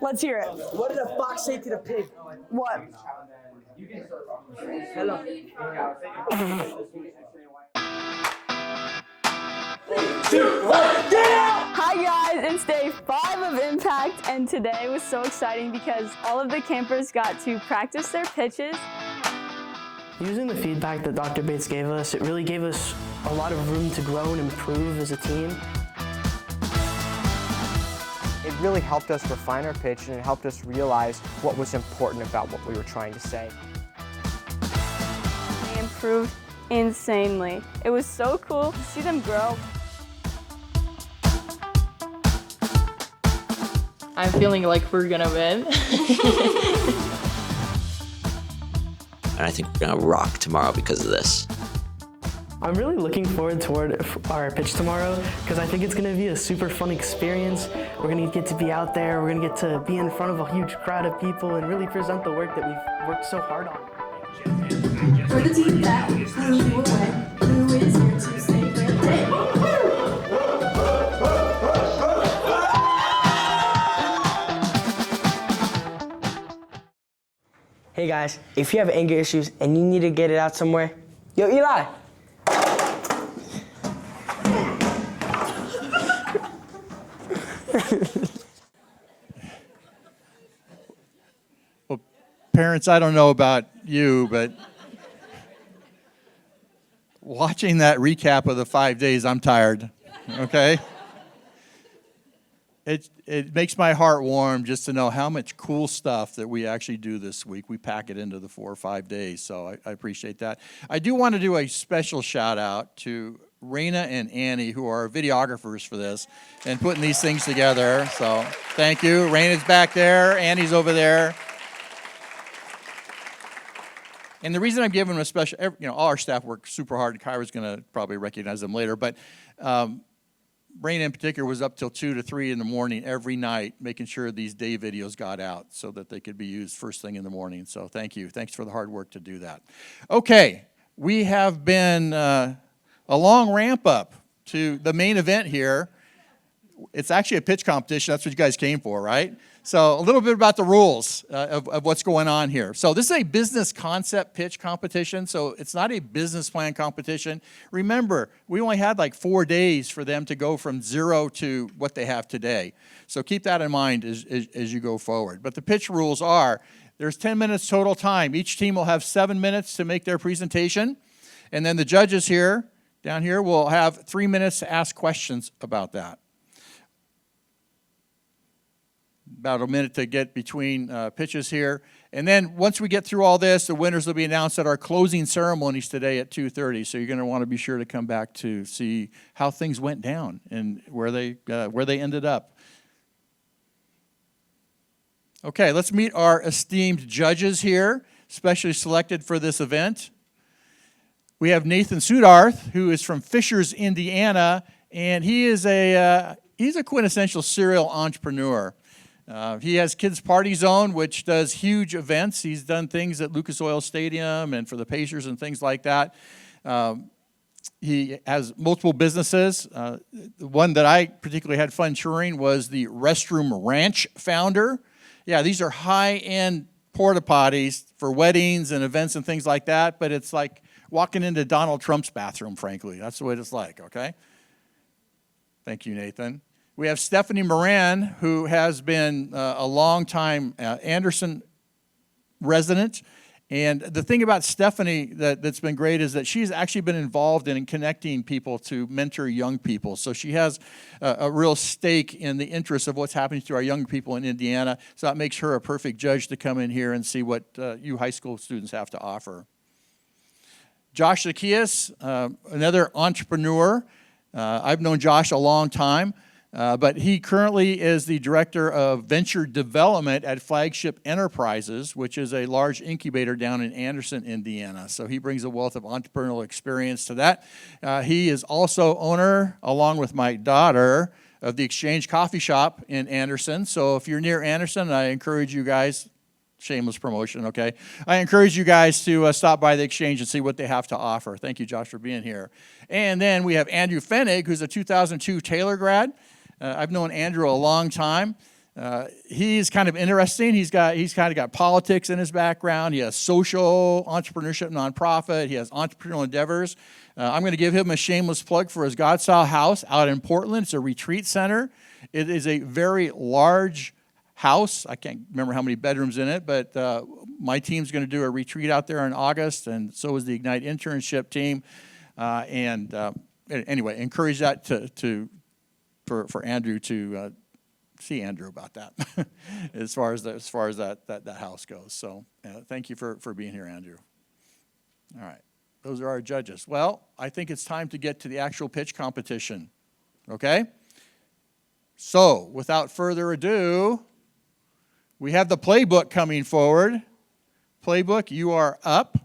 Let's hear it. What did a fox say to the pig? What? Hi guys, it's day 5 of Impact, and today was so exciting because all of the campers got to practice their pitches. Using the feedback that Dr. Bates gave us, it really gave us a lot of room to grow and improve as a team. It really helped us refine our pitch, and it helped us realize what was important about what we were trying to say. They improved insanely. It was so cool to see them grow. I'm feeling like we're gonna win. And I think we're gonna rock tomorrow because of this. I'm really looking forward toward our pitch tomorrow because I think it's going to be a super fun experience. We're going to get to be out there, we're going to get to be in front of a huge crowd of people and really present the work that we've worked so hard on. For the team that blew you away, who is here to save their day? Hey guys, if you have anger issues and you need to get it out somewhere, yo Eli! Well, parents, I don't know about you, but watching that recap of the 5 days, I'm tired, okay? It makes my heart warm just to know how much cool stuff that we actually do this week. We pack it into the 4 or 5 days, so I appreciate that. I do want to do a special shout out to Raina and Annie, who are videographers for this and putting these things together. So thank you. Raina's back there. Annie's over there. And the reason I'm giving them a special, all our staff work super hard. Kyra's going to probably recognize them later, but Raina in particular was up till 2 to 3 in the morning every night making sure these day videos got out so that they could be used first thing in the morning. So thank you. Thanks for the hard work to do that. Okay, we have been a long ramp up to the main event here. It's actually a pitch competition. That's what you guys came for, right? So a little bit about the rules of what's going on here. So this is a business concept pitch competition, so it's not a business plan competition. Remember, we only had like 4 days for them to go from 0 to what they have today. So keep that in mind as you go forward. But the pitch rules are, there's 10 minutes total time. Each team will have 7 minutes to make their presentation. And then the judges here, down here, will have 3 minutes to ask questions about that. About a minute to get between pitches here. And then once we get through all this, the winners will be announced at our closing ceremonies today at 2:30. So you're going to want to be sure to come back to see how things went down and where they ended up. Okay, let's meet our esteemed judges here, specially selected for this event. We have Nathan Sudarth, who is from Fishers, Indiana, and he's a quintessential serial entrepreneur. He has Kids Party Zone, which does huge events. He's done things at Lucas Oil Stadium and for the Pacers and things like that. He has multiple businesses. The one that I particularly had fun touring was the Restroom Ranch founder. Yeah, these are high-end porta potties for weddings and events and things like that, but it's like walking into Donald Trump's bathroom, frankly. That's the way it's like, okay? Thank you, Nathan. We have Stephanie Moran, who has been a long-time Anderson resident. And the thing about Stephanie that's been great is that she's actually been involved in connecting people to mentor young people. So she has a real stake in the interest of what's happening to our young people in Indiana. So that makes her a perfect judge to come in here and see what you high school students have to offer. Josh Zacchaeus, another entrepreneur. I've known Josh a long time. But he currently is the director of venture development at Flagship Enterprises, which is a large incubator down in Anderson, Indiana. So he brings a wealth of entrepreneurial experience to that. He is also owner, along with my daughter, of the Exchange Coffee Shop in Anderson. So if you're near Anderson, I encourage you guys, shameless promotion, okay? I encourage you guys to stop by the Exchange and see what they have to offer. Thank you, Josh, for being here. And then we have Andrew Fenig, who's a 2002 Taylor grad. I've known Andrew a long time. He's kind of interesting. He's kind of got politics in his background. He has social entrepreneurship, nonprofit. He has entrepreneurial endeavors. I'm going to give him a shameless plug for his God Style House out in Portland. It's a retreat center. It is a very large house. I can't remember how many bedrooms in it, but my team's going to do a retreat out there in August, and so is the Ignite internship team. Anyway, encourage that for Andrew to see Andrew about that as far as that house goes. So thank you for being here, Andrew. All right, those are our judges. Well, I think it's time to get to the actual pitch competition. Okay. So without further ado, we have the playbook coming forward. Playbook, you are up.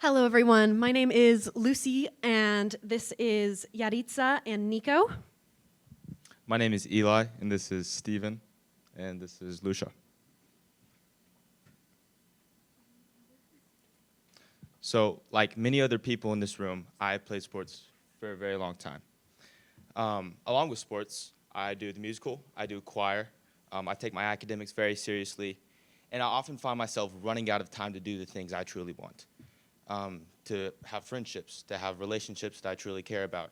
Hello, everyone. My name is Lucy, and this is Yaritza and Nico. My name is Eli, and this is Steven, and this is Lucia. So, like many other people in this room, I played sports for a very long time. Along with sports, I do the musical, I do choir, I take my academics very seriously, and I often find myself running out of time to do the things I truly want. To have friendships, to have relationships that I truly care about.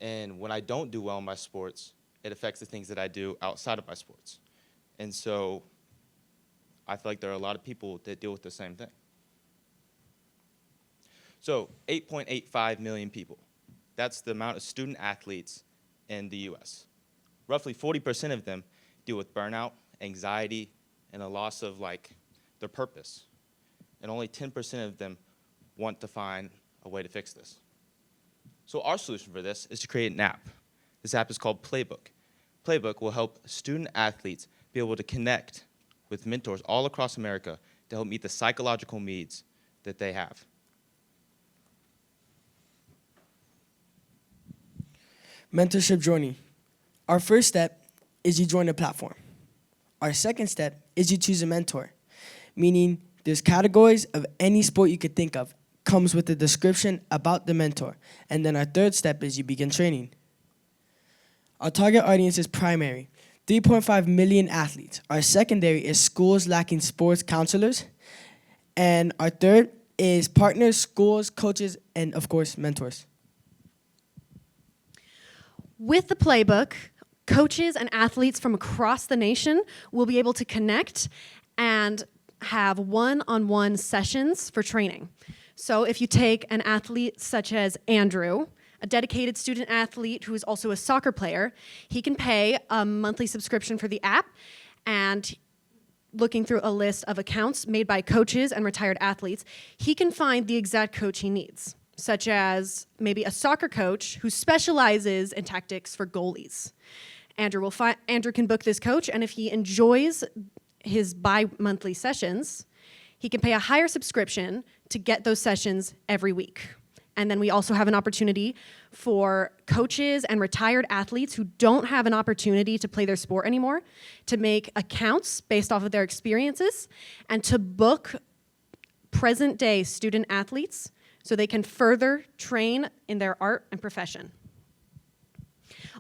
And when I don't do well in my sports, it affects the things that I do outside of my sports. And so I feel like there are a lot of people that deal with the same thing. So 8.85 million people. That's the amount of student athletes in the US. Roughly 40% of them deal with burnout, anxiety, and a loss of their purpose. And only 10% of them want to find a way to fix this. So our solution for this is to create an app. This app is called Playbook. Playbook will help student athletes be able to connect with mentors all across America to help meet the psychological needs that they have. Mentorship journey. Our first step is you join a platform. Our second step is you choose a mentor, meaning there's categories of any sport you could think of, comes with a description about the mentor. And then our third step is you begin training. Our target audience is primary, 3.5 million athletes. Our secondary is schools lacking sports counselors. And our third is partners, schools, coaches, and of course, mentors. With the Playbook, coaches and athletes from across the nation will be able to connect and have one-on-one sessions for training. So if you take an athlete such as Andrew, a dedicated student athlete who is also a soccer player, he can pay a monthly subscription for the app, and looking through a list of accounts made by coaches and retired athletes, he can find the exact coach he needs, such as maybe a soccer coach who specializes in tactics for goalies. Andrew can book this coach, and if he enjoys his bi-monthly sessions, he can pay a higher subscription to get those sessions every week. And then we also have an opportunity for coaches and retired athletes who don't have an opportunity to play their sport anymore to make accounts based off of their experiences and to book present-day student athletes so they can further train in their art and profession.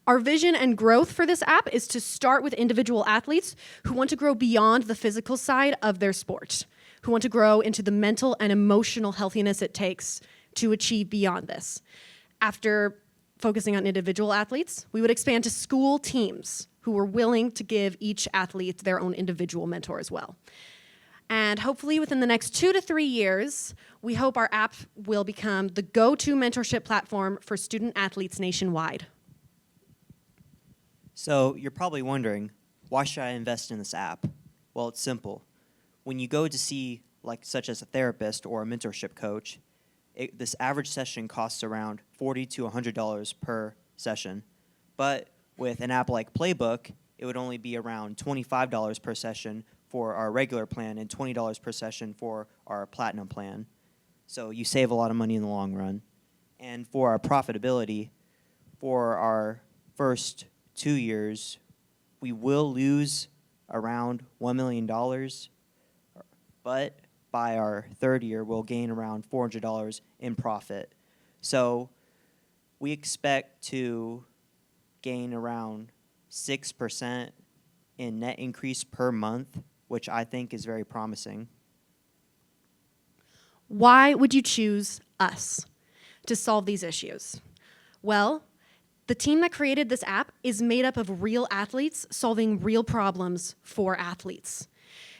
Our vision and growth for this app is to start with individual athletes who want to grow beyond the physical side of their sport, who want to grow into the mental and emotional healthiness it takes to achieve beyond this. After focusing on individual athletes, we would expand to school teams who were willing to give each athlete their own individual mentor as well. And hopefully within the next 2 to 3 years, we hope our app will become the go-to mentorship platform for student athletes nationwide. So you're probably wondering, why should I invest in this app? Well, it's simple. When you go to see, like, such as a therapist or a mentorship coach, this average session costs around $40 to $100 per session. But with an app like Playbook, it would only be around $25 per session for our regular plan and $20 per session for our platinum plan. So you save a lot of money in the long run. And for our profitability, for our first 2 years, we will lose around $1 million, but by our third year, we'll gain around $400 in profit. So we expect to gain around 6% in net increase per month, which I think is very promising. Why would you choose us to solve these issues? Well, the team that created this app is made up of real athletes solving real problems for athletes.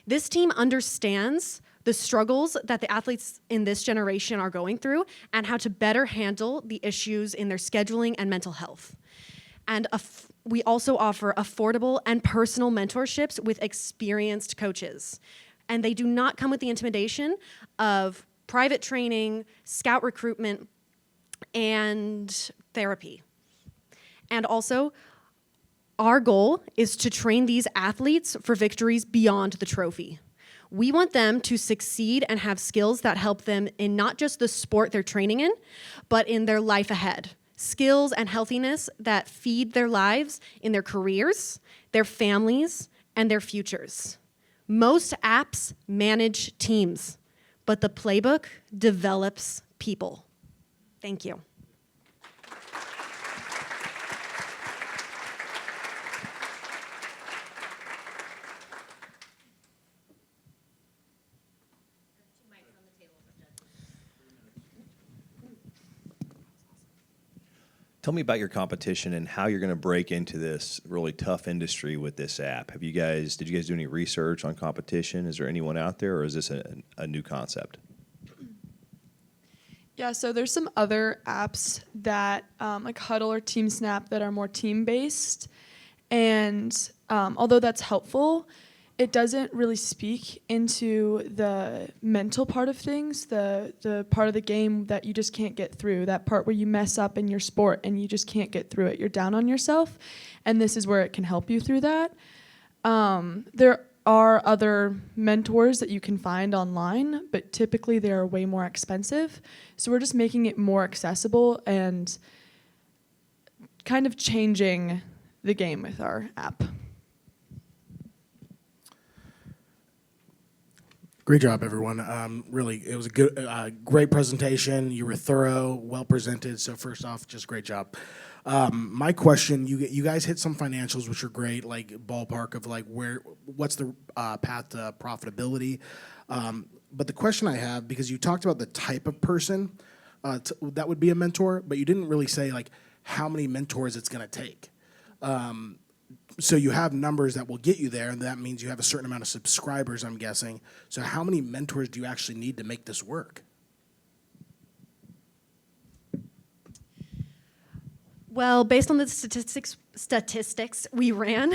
This team understands the struggles that the athletes in this generation are going through and how to better handle the issues in their scheduling and mental health. And we also offer affordable and personal mentorships with experienced coaches. And they do not come with the intimidation of private training, scout recruitment, and therapy. And also, our goal is to train these athletes for victories beyond the trophy. We want them to succeed and have skills that help them in not just the sport they're training in, but in their life ahead. Skills and healthiness that feed their lives in their careers, their families, and their futures. Most apps manage teams, but the Playbook develops people. Thank you. Tell me about your competition and how you're going to break into this really tough industry with this app. Did you guys do any research on competition? Is there anyone out there, or is this a new concept? Yeah, so there's some other apps that like Huddle or TeamSnap that are more team-based, and although that's helpful, it doesn't really speak into the mental part of things, the part of the game that you just can't get through, that part where you mess up in your sport and you just can't get through it. You're down on yourself, and this is where it can help you through that. There are other mentors that you can find online, but typically they are way more expensive. So we're just making it more accessible and kind of changing the game with our app. Great job, everyone. Really, it was a good, great presentation. You were thorough, well presented. So first off, just great job. My question: you guys hit some financials, which are great, like ballpark of like what's the path to profitability. But the question I have, because you talked about the type of person that would be a mentor, but you didn't really say like how many mentors it's going to take. So you have numbers that will get you there, and that means you have a certain amount of subscribers, I'm guessing. So how many mentors do you actually need to make this work? Well, based on the statistics we ran,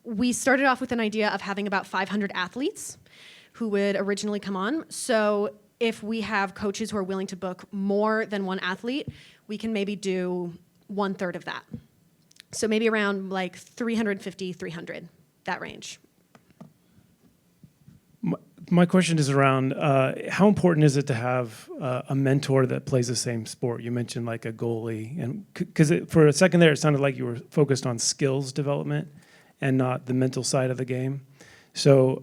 we started off with an idea of having about 500 athletes who would originally come on. So if we have coaches who are willing to book more than one athlete, we can maybe do 1/3 of that. So maybe around like 350, 300, that range. My question is around how important is it to have a mentor that plays the same sport? You mentioned like a goalie, and because for a second there it sounded like you were focused on skills development and not the mental side of the game. So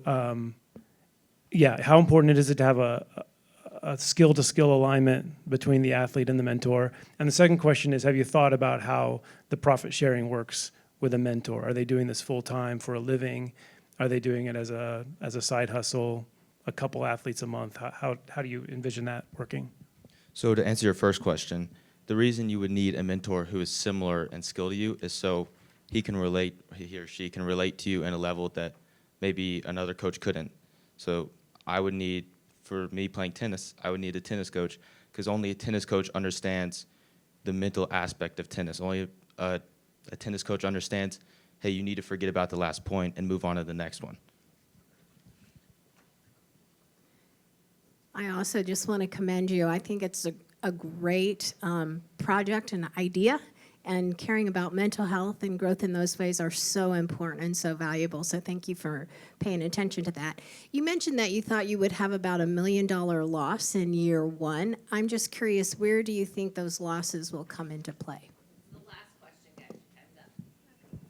yeah, how important is it to have a skill-to-skill alignment between the athlete and the mentor? And the second question is, have you thought about how the profit sharing works with a mentor? Are they doing this full-time for a living? Are they doing it as a side hustle, a couple athletes a month? How do you envision that working? So to answer your first question, the reason you would need a mentor who is similar in skill to you is so he or she can relate to you in a level that maybe another coach couldn't. So I would need, for me playing tennis, I would need a tennis coach, because only a tennis coach understands the mental aspect of tennis. Only a tennis coach understands hey, you need to forget about the last point and move on to the next one. I also just want to commend you. I think it's a great project and idea, and caring about mental health and growth in those ways are so important and so valuable. So thank you for paying attention to that. You mentioned that you thought you would have about $1 million loss in year one. I'm just curious, where do you think those losses will come into play?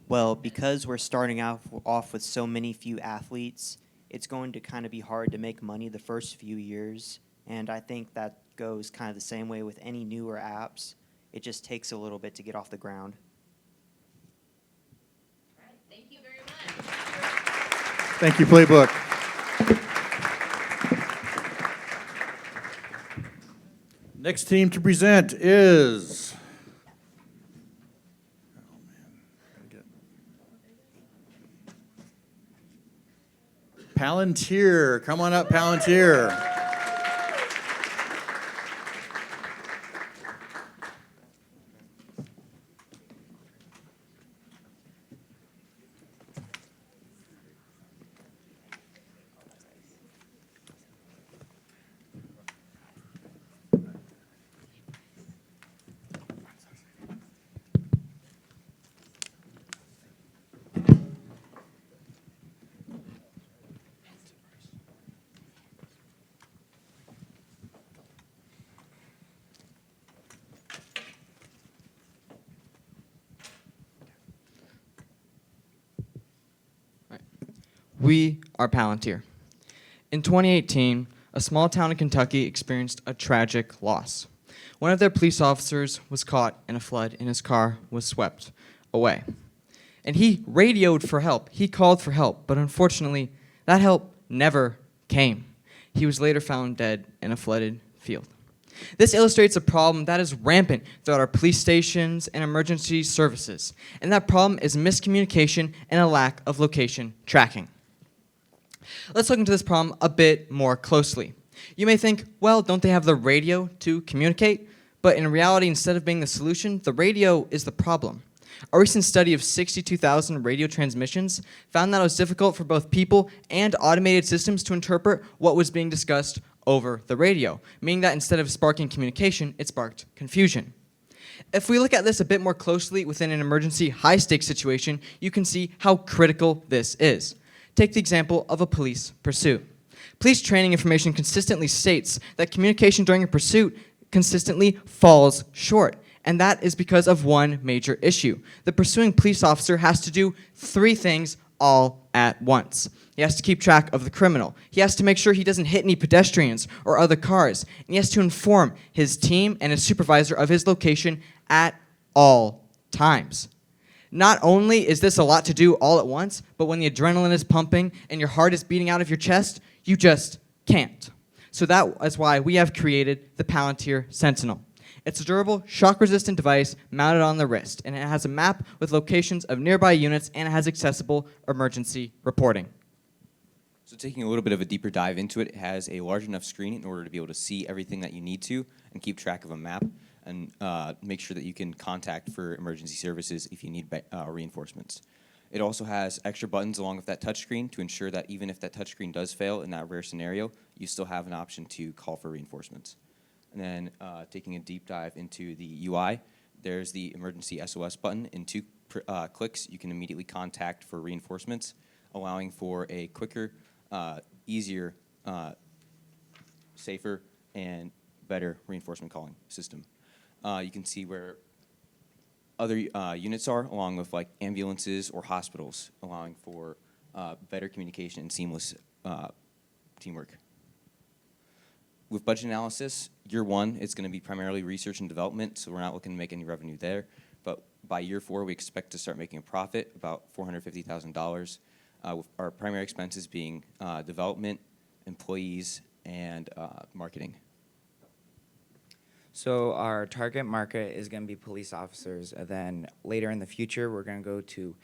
Well, because we're starting off with so many few athletes, it's going to kind of be hard to make money the first few years. And I think that goes kind of the same way with any newer apps. It just takes a little bit to get off the ground. Thank you very much. Thank you, Playbook. Next team to present is Palantir. Come on up, Palantir. We are Palantir. In 2018, a small town in Kentucky experienced a tragic loss. One of their police officers was caught in a flood and his car was swept away. And he radioed for help. He called for help, but unfortunately, that help never came. He was later found dead in a flooded field. This illustrates a problem that is rampant throughout our police stations and emergency services, and that problem is miscommunication and a lack of location tracking. Let's look into this problem a bit more closely. You may think, well, don't they have the radio to communicate? But in reality, instead of being the solution, the radio is the problem. A recent study of 62,000 radio transmissions found that it was difficult for both people and automated systems to interpret what was being discussed over the radio, meaning that instead of sparking communication, it sparked confusion. If we look at this a bit more closely within an emergency high-stakes situation, you can see how critical this is. Take the example of a police pursuit. Police training information consistently states that communication during a pursuit consistently falls short, and that is because of one major issue. The pursuing police officer has to do 3 things all at once. He has to keep track of the criminal. He has to make sure he doesn't hit any pedestrians or other cars. And he has to inform his team and his supervisor of his location at all times. Not only is this a lot to do all at once, but when the adrenaline is pumping and your heart is beating out of your chest, you just can't. So that is why we have created the Palantir Sentinel. It's a durable, shock-resistant device mounted on the wrist, and it has a map with locations of nearby units, and it has accessible emergency reporting. So taking a little bit of a deeper dive into it, it has a large enough screen in order to be able to see everything that you need to and keep track of a map and make sure that you can contact for emergency services if you need reinforcements. It also has extra buttons along with that touchscreen to ensure that even if that touchscreen does fail in that rare scenario, you still have an option to call for reinforcements. And then taking a deep dive into the UI, there's the emergency SOS button. In 2 clicks, you can immediately contact for reinforcements, allowing for a quicker, easier, safer, and better reinforcement calling system. You can see where other units are, along with like ambulances or hospitals, allowing for better communication and seamless teamwork. With budget analysis, year 1, it's going to be primarily research and development, so we're not looking to make any revenue there. But by year 4, we expect to start making a profit, about $450,000, with our primary expenses being development, employees, and marketing. So our target market is going to be police officers, and then later in the future, we're going to go to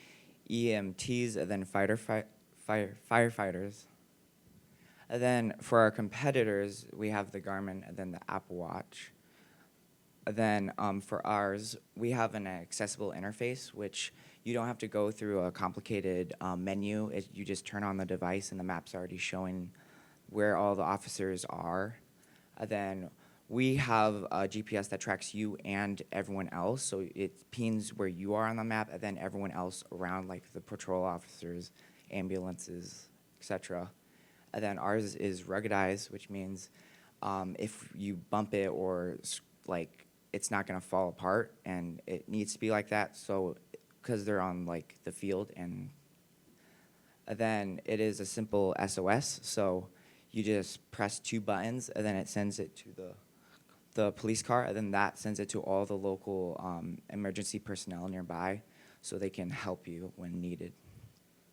EMTs, and then firefighters. And then for our competitors, we have the Garmin and then the Apple Watch. And then for ours, we have an accessible interface, which you don't have to go through a complicated menu. You just turn on the device and the map's already showing where all the officers are. Then we have a GPS that tracks you and everyone else, so it pings where you are on the map, and then everyone else around, like the patrol officers, ambulances, etc. And then ours is ruggedized, which means if you bump it or like it's not gonna fall apart, and it needs to be like that. So because they're on like the field, and then it is a simple SOS. So you just press 2 buttons, and then it sends it to the police car, and then that sends it to all the local emergency personnel nearby, so they can help you when needed.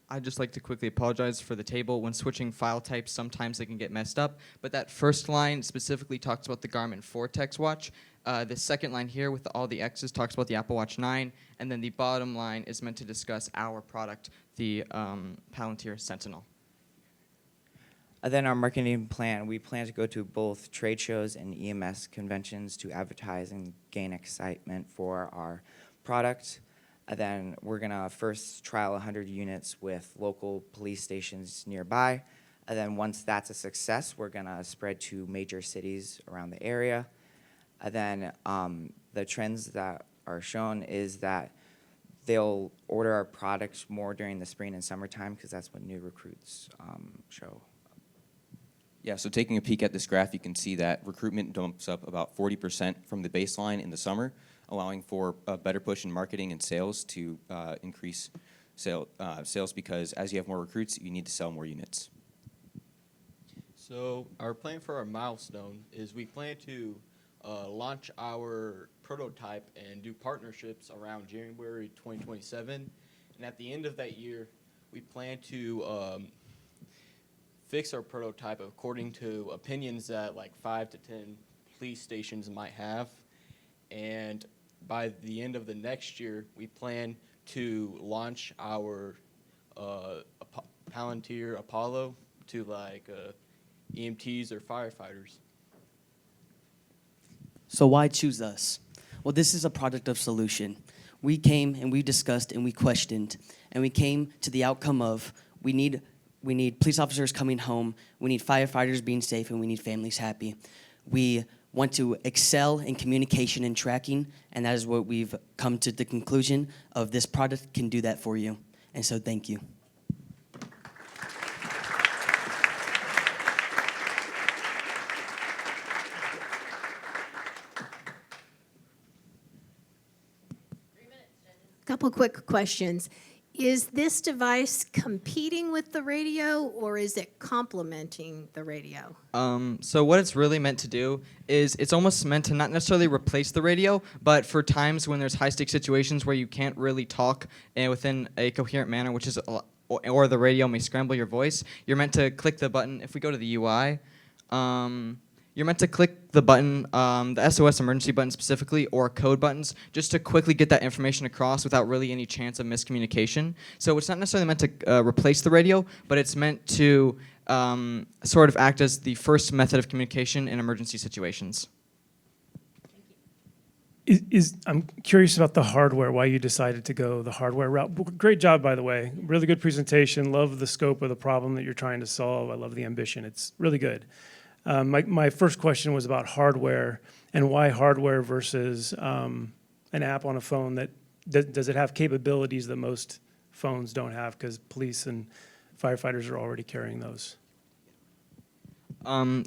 I'd just like to quickly apologize for the table. When switching file types, sometimes they can get messed up. But that first line specifically talks about the Garmin Vortex watch. The second line here with all the X's talks about the Apple Watch 9. And then the bottom line is meant to discuss our product, the Palantir Sentinel. Then our marketing plan, we plan to go to both trade shows and EMS conventions to advertise and gain excitement for our product. And then we're gonna first trial 100 units with local police stations nearby. And then once that's a success, we're gonna spread to major cities around the area. And then the trends that are shown is that they'll order our products more during the spring and summertime, because that's when new recruits show. Yeah, so taking a peek at this graph, you can see that recruitment dumps up about 40% from the baseline in the summer, allowing for a better push in marketing and sales to increase sales, because as you have more recruits, you need to sell more units. So our plan for our milestone is we plan to launch our prototype and do partnerships around January 2027. And at the end of that year, we plan to fix our prototype according to opinions that like 5 to 10 police stations might have. And by the end of the next year, we plan to launch our Palantir Apollo to like EMTs or firefighters. So why choose us? Well, this is a product of solution. We came and we discussed and we questioned, and we came to the outcome of we need police officers coming home, we need firefighters being safe, and we need families happy. We want to excel in communication and tracking, and that is what we've come to the conclusion of. This product can do that for you. And so thank you. Couple quick questions. Is this device competing with the radio, or is it complementing the radio? So what it's really meant to do is it's almost meant to not necessarily replace the radio, but for times when there's high-stakes situations where you can't really talk within a coherent manner, which is or the radio may scramble your voice, you're meant to click the button. If we go to the UI, you're meant to click the button, the SOS emergency button specifically, or code buttons, just to quickly get that information across without really any chance of miscommunication. So it's not necessarily meant to replace the radio, but it's meant to sort of act as the first method of communication in emergency situations. I'm curious about the hardware, why you decided to go the hardware route. Great job, by the way. Really good presentation. Love the scope of the problem that you're trying to solve. I love the ambition. It's really good. My first question was about hardware, and why hardware versus an app on a phone that does it have capabilities that most phones don't have, because police and firefighters are already carrying those?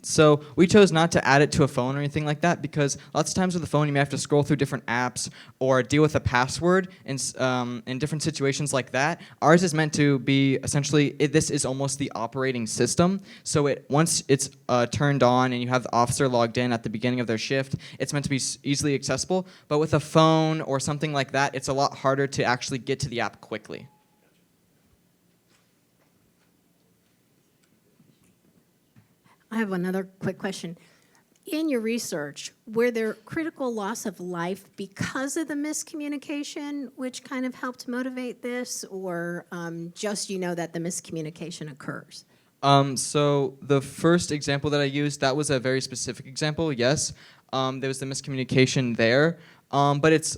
So we chose not to add it to a phone or anything like that, because lots of times with the phone you may have to scroll through different apps or deal with a password in different situations like that. Ours is meant to be essentially, this is almost the operating system. So once it's turned on and you have the officer logged in at the beginning of their shift, it's meant to be easily accessible. But with a phone or something like that, it's a lot harder to actually get to the app quickly. I have another quick question. In your research, were there critical loss of life because of the miscommunication, which kind of helped motivate this, or just that the miscommunication occurs? So the first example that I used, that was a very specific example, yes. There was the miscommunication there. But it's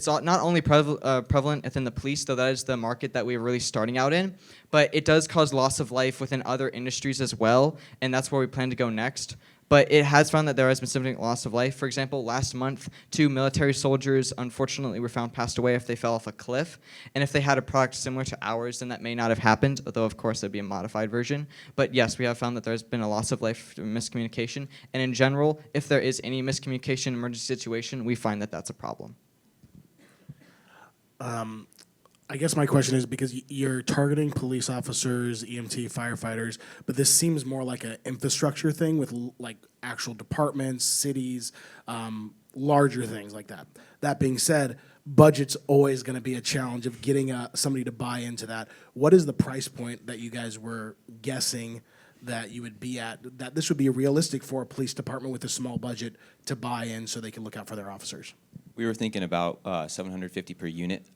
not only prevalent within the police, though that is the market that we're really starting out in, but it does cause loss of life within other industries as well, and that's where we plan to go next. But it has found that there has been significant loss of life. For example, last month, 2 military soldiers unfortunately were found passed away if they fell off a cliff. And if they had a product similar to ours, then that may not have happened, although of course there'd be a modified version. But yes, we have found that there's been a loss of life through miscommunication. And in general, if there is any miscommunication emergency situation, we find that that's a problem. I guess my question is because you're targeting police officers, EMT, firefighters, but this seems more like an infrastructure thing with like actual departments, cities, larger things like that. That being said, budget's always going to be a challenge of getting somebody to buy into that. What is the price point that you guys were guessing that you would be at, that this would be realistic for a police department with a small budget to buy in so they can look out for their officers? We were thinking about $750 per unit,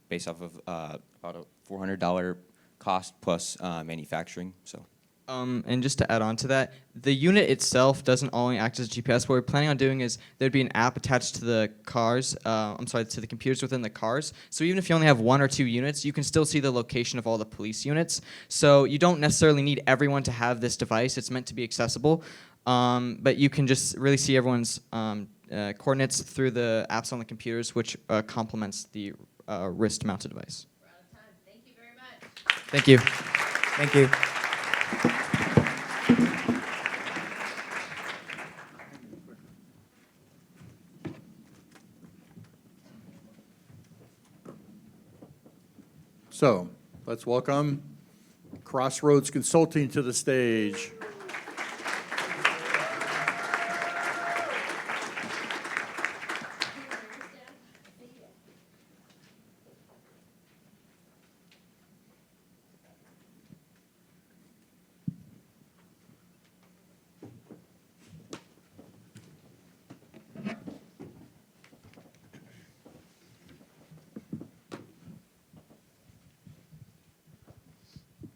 based off of about a $400 cost plus manufacturing. So. And just to add on to that, the unit itself doesn't only act as GPS. What we're planning on doing is there'd be an app attached to the cars, to the computers within the cars. So even if you only have 1 or 2 units, you can still see the location of all the police units. So you don't necessarily need everyone to have this device. It's meant to be accessible. But you can just really see everyone's coordinates through the apps on the computers, which complements the wrist-mounted device. We're out of time. Thank you very much. Thank you. Thank you. So let's welcome Crossroads Consulting to the stage.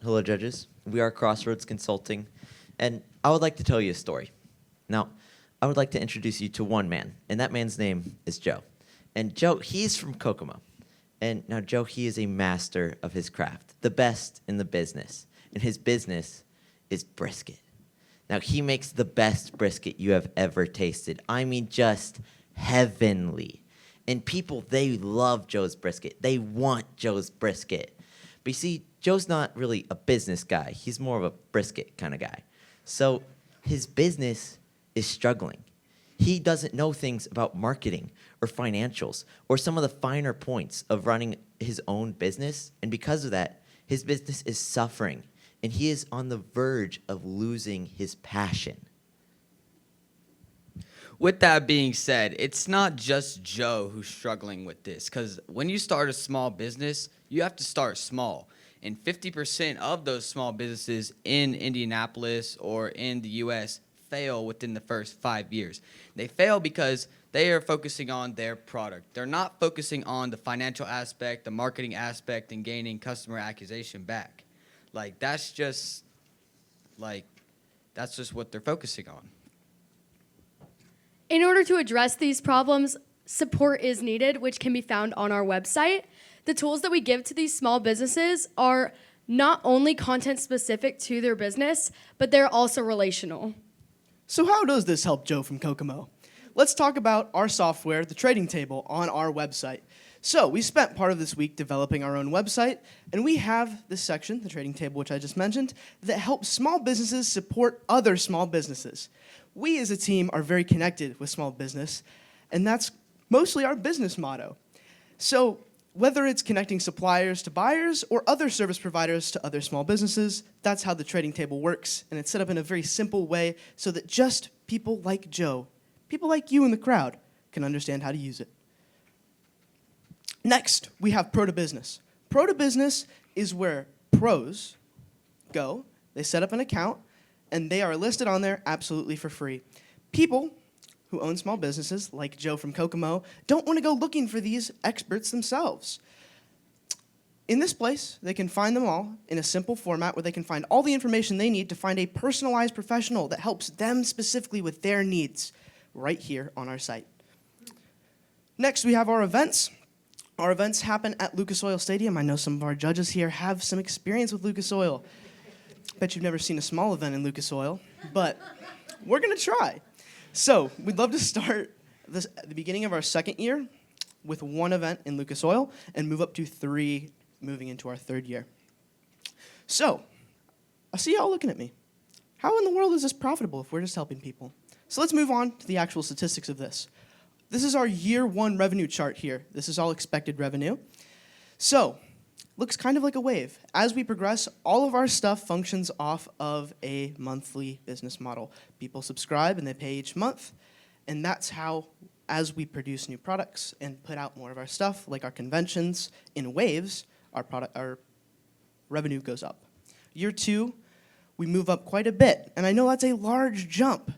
Hello, judges. We are Crossroads Consulting, and I would like to tell you a story. Now, I would like to introduce you to one man, and that man's name is Joe. And Joe, he's from Kokomo. And now, Joe, he is a master of his craft, the best in the business. And his business is brisket. Now, he makes the best brisket you have ever tasted. I mean, just heavenly. And people, they love Joe's brisket. They want Joe's brisket. But you see, Joe's not really a business guy. He's more of a brisket kind of guy. So his business is struggling. He doesn't know things about marketing or financials or some of the finer points of running his own business. And because of that, his business is suffering. And he is on the verge of losing his passion. With that being said, it's not just Joe who's struggling with this, because when you start a small business, you have to start small. And 50% of those small businesses in Indianapolis or in the U.S. fail within the first 5 years. They fail because they are focusing on their product. They're not focusing on the financial aspect, the marketing aspect, and gaining customer acquisition back. That's just what they're focusing on. In order to address these problems, support is needed, which can be found on our website. The tools that we give to these small businesses are not only content specific to their business, but they're also relational. So how does this help Joe from Kokomo? Let's talk about our software, the Trading Table, on our website. So we spent part of this week developing our own website, and we have this section, the Trading Table, which I just mentioned, that helps small businesses support other small businesses. We as a team are very connected with small business, and that's mostly our business motto. So whether it's connecting suppliers to buyers or other service providers to other small businesses, that's how the Trading Table works, and it's set up in a very simple way so that just people like Joe, people like you in the crowd, can understand how to use it. Next, we have Pro to Business. Pro to Business is where pros go, they set up an account, and they are listed on there absolutely for free. People who own small businesses, like Joe from Kokomo, don't want to go looking for these experts themselves. In this place, they can find them all in a simple format where they can find all the information they need to find a personalized professional that helps them specifically with their needs right here on our site. Next, we have our events. Our events happen at Lucas Oil Stadium. I know some of our judges here have some experience with Lucas Oil. Bet you've never seen a small event in Lucas Oil, but we're gonna try. So we'd love to start this at the beginning of our second year with one event in Lucas Oil and move up to 3 moving into our third year. So I see y'all looking at me. How in the world is this profitable if we're just helping people? So let's move on to the actual statistics of this. This is our year 1 revenue chart here. This is all expected revenue. So, looks kind of like a wave. As we progress, all of our stuff functions off of a monthly business model. People subscribe and they pay each month, and that's how, as we produce new products and put out more of our stuff, like our conventions, in waves, our revenue goes up. Year 2, we move up quite a bit, and I know that's a large jump,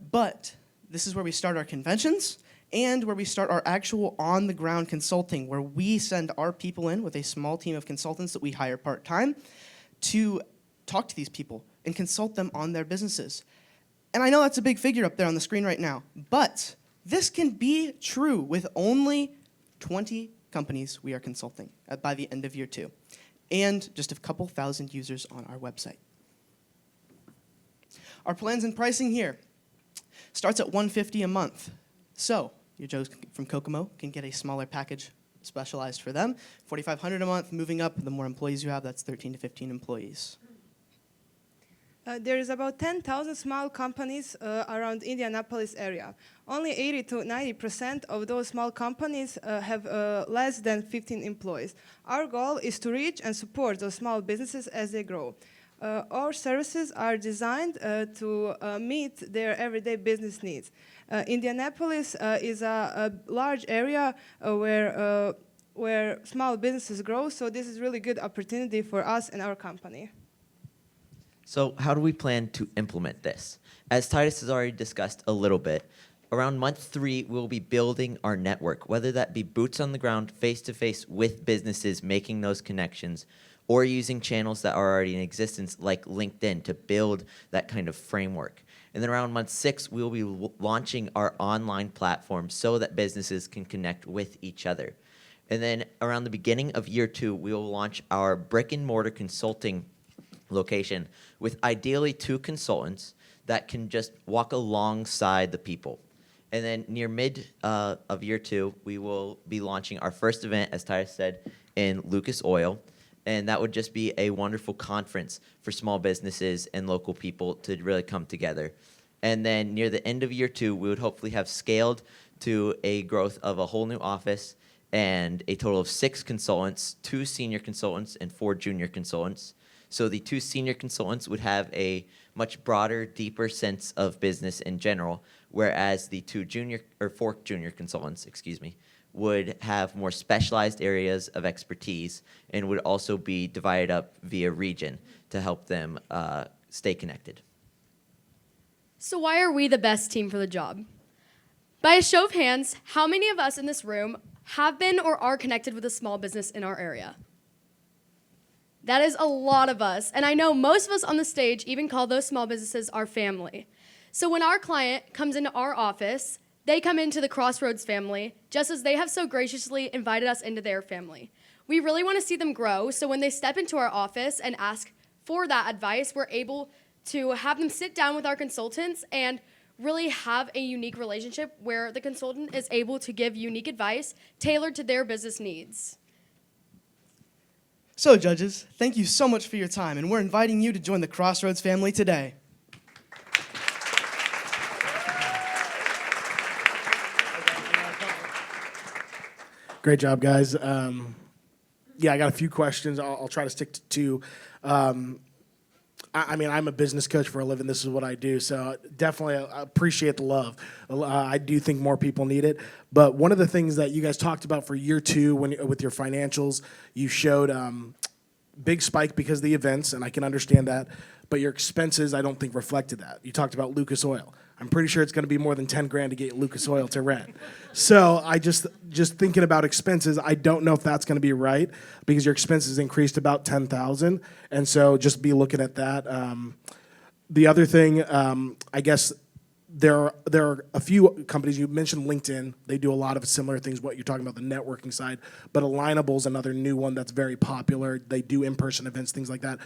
but this is where we start our conventions, and where we start our actual on-the-ground consulting, where we send our people in with a small team of consultants that we hire part-time to talk to these people and consult them on their businesses. And I know that's a big figure up there on the screen right now, but this can be true with only 20 companies we are consulting by the end of year 2, and just a couple thousand users on our website. Our plans and pricing here starts at $150 a month. So, your Joes from Kokomo can get a smaller package specialized for them. $4,500 a month, moving up, the more employees you have, that's 13 to 15 employees. There is about 10,000 small companies around Indianapolis area. Only 80 to 90% of those small companies have less than 15 employees. Our goal is to reach and support those small businesses as they grow. Our services are designed to meet their everyday business needs. Indianapolis is a large area where small businesses grow, so this is really good opportunity for us and our company. So how do we plan to implement this? As Titus has already discussed a little bit, around month 3, we'll be building our network, whether that be boots on the ground, face-to-face with businesses, making those connections, or using channels that are already in existence like LinkedIn to build that kind of framework. And then around month 6, we'll be launching our online platform so that businesses can connect with each other. And then around the beginning of year 2, we will launch our brick and mortar consulting location with ideally 2 consultants that can just walk alongside the people. And then near mid of year 2, we will be launching our first event, as Titus said, in Lucas Oil. And that would just be a wonderful conference for small businesses and local people to really come together. And then near the end of year 2, we would hopefully have scaled to a growth of a whole new office and a total of 6 consultants, 2 senior consultants and 4 junior consultants. So the 2 senior consultants would have a much broader, deeper sense of business in general, whereas the 4 junior consultants, would have more specialized areas of expertise and would also be divided up via region to help them stay connected. So why are we the best team for the job? By a show of hands, how many of us in this room have been or are connected with a small business in our area? That is a lot of us, and I know most of us on the stage even call those small businesses our family. So when our client comes into our office, they come into the Crossroads family, just as they have so graciously invited us into their family. We really want to see them grow, so when they step into our office and ask for that advice, we're able to have them sit down with our consultants and really have a unique relationship where the consultant is able to give unique advice tailored to their business needs. So, judges, thank you so much for your time, and we're inviting you to join the Crossroads family today. Great job, guys. Yeah, I got a few questions. I'll try to stick to 2. I mean, I'm a business coach for a living. This is what I do. So definitely I appreciate the love. I do think more people need it. But one of the things that you guys talked about for year 2 with your financials, you showed big spike because of the events, and I can understand that. But your expenses, I don't think reflected that. You talked about Lucas Oil. I'm pretty sure it's going to be more than $10,000 to get Lucas Oil to rent. So I just thinking about expenses, I don't know if that's going to be right because your expenses increased about $10,000, and so just be looking at that. The other thing, I guess, there are a few companies, you mentioned LinkedIn, they do a lot of similar things, what you're talking about, the networking side, but Alignable's another new one that's very popular. They do in-person events, things like that.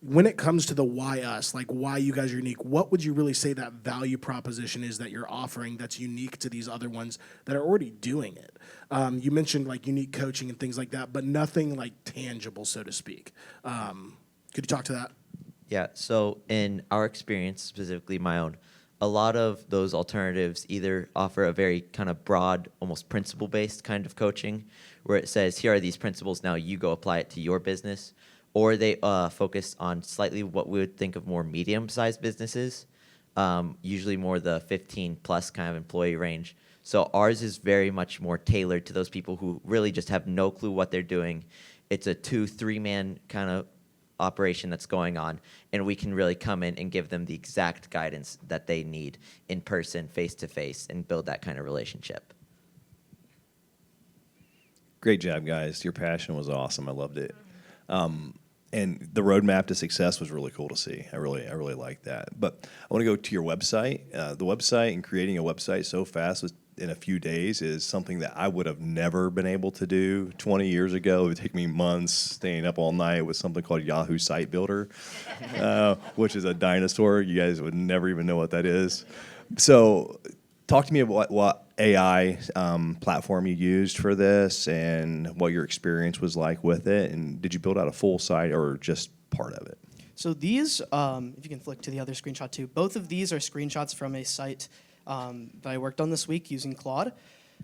When it comes to the why us, like why you guys are unique, what would you really say that value proposition is that you're offering that's unique to these other ones that are already doing it? You mentioned like unique coaching and things like that, but nothing like tangible, so to speak. Could you talk to that? Yeah, so in our experience, specifically my own, a lot of those alternatives either offer a very kind of broad, almost principle-based kind of coaching, where it says, here are these principles, now you go apply it to your business, or they focus on slightly what we would think of more medium-sized businesses, usually more the 15-plus kind of employee range. So ours is very much more tailored to those people who really just have no clue what they're doing. It's a 2-3-man kind of operation that's going on, and we can really come in and give them the exact guidance that they need in person, face to face, and build that kind of relationship. Great job, guys. Your passion was awesome. I loved it. And the roadmap to success was really cool to see. I really like that. But I want to go to your website. The website and creating a website so fast in a few days is something that I would have never been able to do 20 years ago. It would take me months staying up all night with something called Yahoo Site Builder, which is a dinosaur. You guys would never even know what that is. So talk to me about what AI platform you used for this and what your experience was like with it. And did you build out a full site or just part of it? So these, if you can flick to the other screenshot too, both of these are screenshots from a site that I worked on this week using Claude.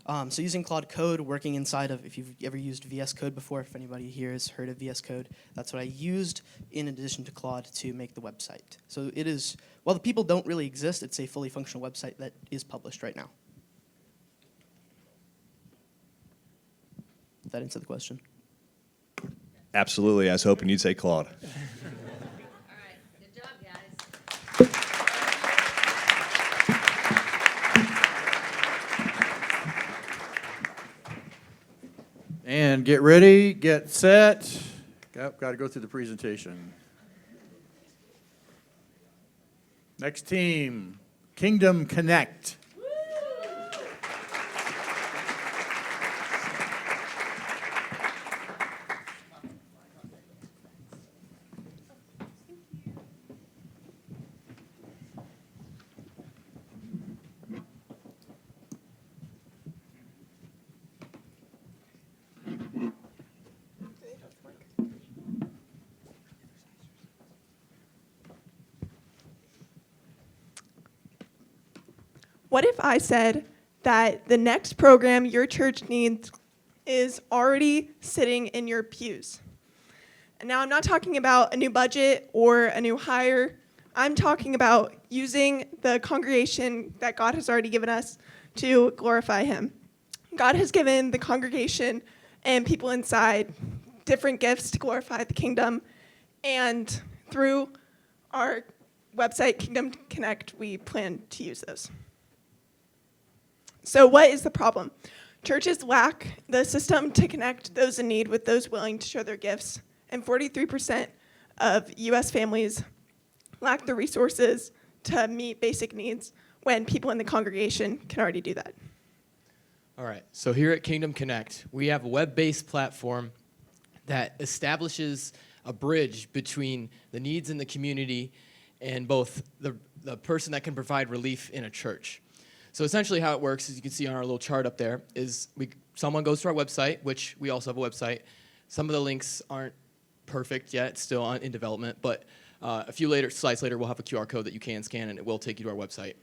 So using Claude Code, working inside of, if you've ever used VS Code before, if anybody here has heard of VS Code, that's what I used in addition to Claude to make the website. So it is, while the people don't really exist, it's a fully functional website that is published right now. Did that answer the question? Absolutely. I was hoping you'd say Claude. All right, good job, guys. And get ready, get set. Got to go through the presentation. Next team, Kingdom Connect. What if I said that the next program your church needs is already sitting in your pews? And now I'm not talking about a new budget or a new hire. I'm talking about using the congregation that God has already given us to glorify Him. God has given the congregation and people inside different gifts to glorify the kingdom. And through our website, Kingdom Connect, we plan to use those. So what is the problem? Churches lack the system to connect those in need with those willing to share their gifts. And 43% of U.S. families lack the resources to meet basic needs when people in the congregation can already do that. All right, so here at Kingdom Connect, we have a web-based platform that establishes a bridge between the needs in the community and both the person that can provide relief in a church. So essentially how it works, as you can see on our little chart up there, is someone goes to our website, which we also have a website. Some of the links aren't perfect yet, still in development, but a few slides later, we'll have a QR code that you can scan, and it will take you to our website.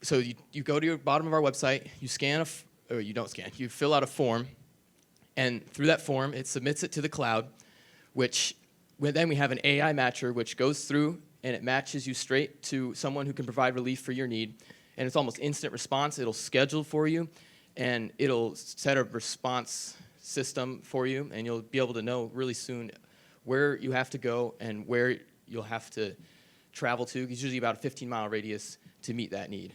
So you go to your bottom of our website, you scan, or you don't scan, you fill out a form, and through that form, it submits it to the cloud, then we have an AI matcher, which goes through, and it matches you straight to someone who can provide relief for your need. And it's almost instant response. It'll schedule for you, and it'll set a response system for you, and you'll be able to know really soon where you have to go and where you'll have to travel to. It's usually about a 15-mile radius to meet that need.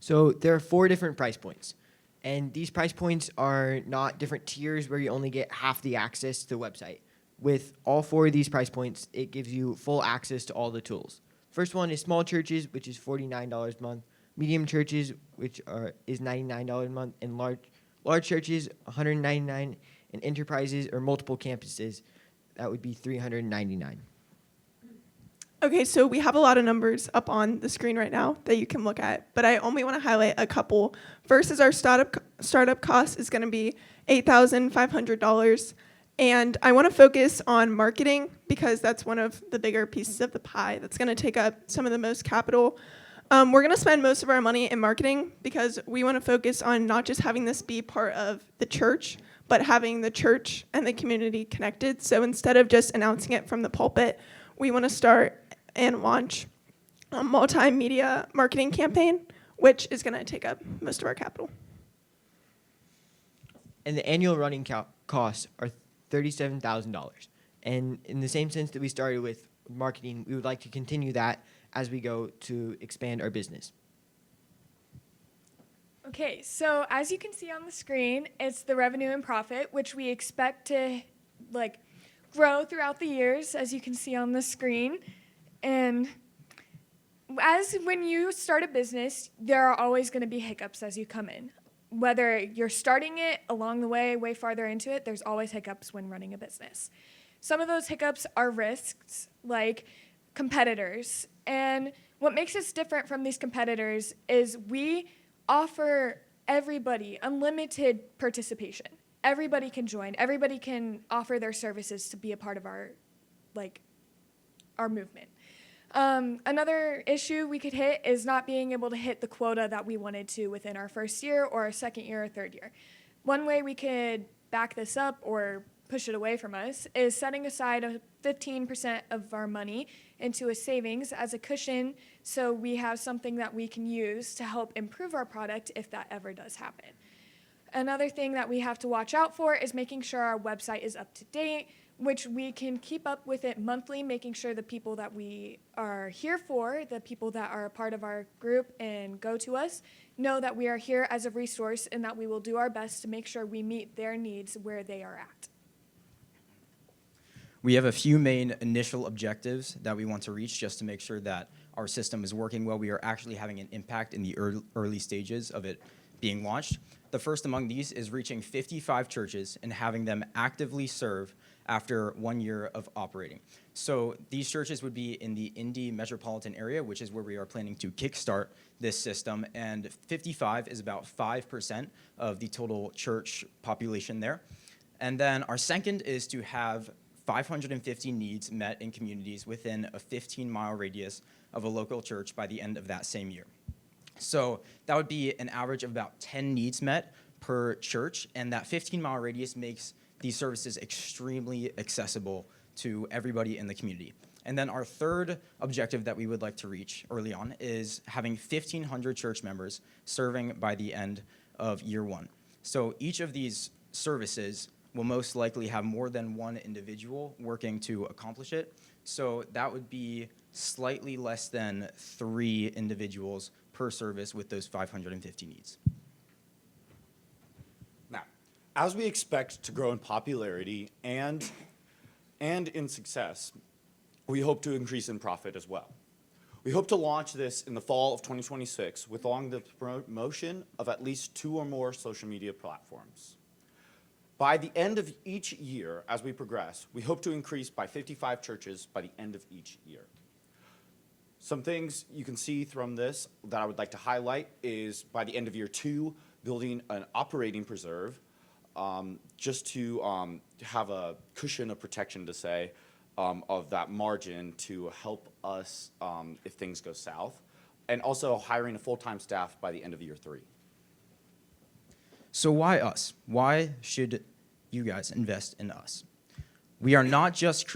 So there are 4 different price points, and these price points are not different tiers where you only get half the access to the website. With all 4 of these price points, it gives you full access to all the tools. First one is small churches, which is $49 a month. Medium churches, which is $99 a month, and large churches, $199, and enterprises or multiple campuses, that would be $399. Okay, so we have a lot of numbers up on the screen right now that you can look at, but I only want to highlight a couple. First is our startup cost is going to be $8,500, and I want to focus on marketing because that's one of the bigger pieces of the pie that's going to take up some of the most capital. We're going to spend most of our money in marketing because we want to focus on not just having this be part of the church, but having the church and the community connected. So instead of just announcing it from the pulpit, we want to start and launch a multimedia marketing campaign, which is going to take up most of our capital. And the annual running costs are $37,000. And in the same sense that we started with marketing, we would like to continue that as we go to expand our business. Okay, so as you can see on the screen, it's the revenue and profit, which we expect to grow throughout the years, as you can see on the screen. And as when you start a business, there are always going to be hiccups as you come in. Whether you're starting it along the way farther into it, there's always hiccups when running a business. Some of those hiccups are risks, like competitors. And what makes us different from these competitors is we offer everybody unlimited participation. Everybody can join. Everybody can offer their services to be a part of our movement. Another issue we could hit is not being able to hit the quota that we wanted to within our first year or our second year or third year. One way we could back this up or push it away from us is setting aside 15% of our money into a savings as a cushion so we have something that we can use to help improve our product if that ever does happen. Another thing that we have to watch out for is making sure our website is up to date, which we can keep up with it monthly, making sure the people that we are here for, the people that are a part of our group and go to us, know that we are here as a resource and that we will do our best to make sure we meet their needs where they are at. We have a few main initial objectives that we want to reach just to make sure that our system is working well. We are actually having an impact in the early stages of it being launched. The first among these is reaching 55 churches and having them actively serve after 1 year of operating. So these churches would be in the Indy metropolitan area, which is where we are planning to kickstart this system, and 55 is about 5% of the total church population there. And then our second is to have 550 needs met in communities within a 15-mile radius of a local church by the end of that same year. So that would be an average of about 10 needs met per church, and that 15-mile radius makes these services extremely accessible to everybody in the community. And then our third objective that we would like to reach early on is having 1,500 church members serving by the end of year one. So each of these services will most likely have more than one individual working to accomplish it. So that would be slightly less than 3 individuals per service with those 550 needs. Now, as we expect to grow in popularity and in success, we hope to increase in profit as well. We hope to launch this in the fall of 2026 with along the promotion of at least 2 or more social media platforms. By the end of each year, as we progress, we hope to increase by 55 churches by the end of each year. Some things you can see from this that I would like to highlight is by the end of year 2, building an operating preserve, just to have a cushion of protection to say, of that margin to help us if things go south, and also hiring a full-time staff by the end of year 3. So why us? Why should you guys invest in us? We are not just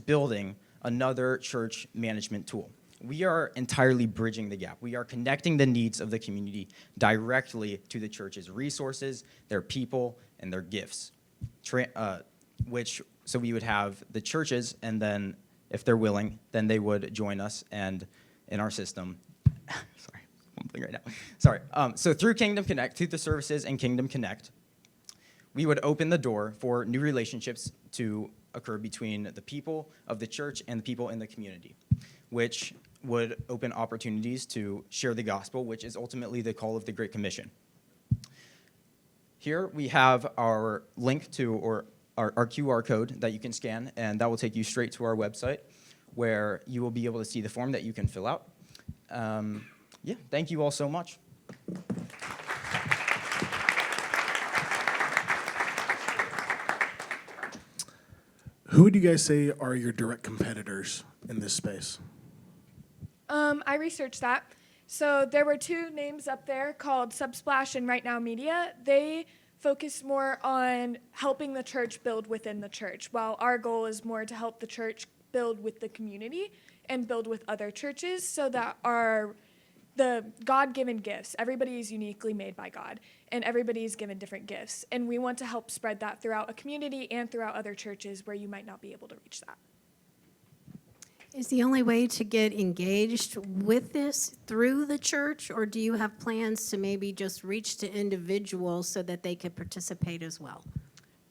building another church management tool. We are entirely bridging the gap. We are connecting the needs of the community directly to the church's resources, their people, and their gifts. So we would have the churches, and then if they're willing, then they would join us and in our system. Sorry, I'm mumbling right now. Sorry. So through Kingdom Connect, through the services and Kingdom Connect, we would open the door for new relationships to occur between the people of the church and the people in the community. which would open opportunities to share the gospel, which is ultimately the call of the Great Commission. Here we have our link to, or our QR code that you can scan, and that will take you straight to our website, where you will be able to see the form that you can fill out. Yeah, thank you all so much. Who would you guys say are your direct competitors in this space? I researched that. So there were two names up there called Subsplash and Right Now Media. They focus more on helping the church build within the church, while our goal is more to help the church build with the community and build with other churches so that the God-given gifts, everybody is uniquely made by God, and everybody is given different gifts. And we want to help spread that throughout a community and throughout other churches where you might not be able to reach that. Is the only way to get engaged with this through the church, or do you have plans to maybe just reach to individuals so that they could participate as well?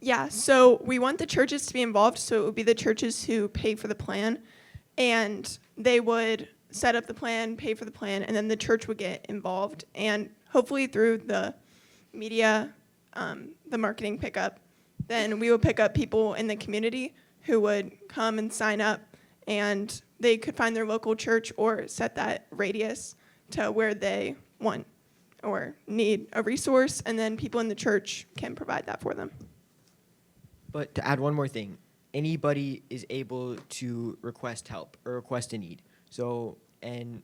Yeah, so we want the churches to be involved, so it would be the churches who pay for the plan, and they would set up the plan, pay for the plan, and then the church would get involved. And hopefully through the media, the marketing pickup, then we would pick up people in the community who would come and sign up, and they could find their local church or set that radius to where they want or need a resource, and then people in the church can provide that for them. But to add one more thing, anybody is able to request help or request a need. So, and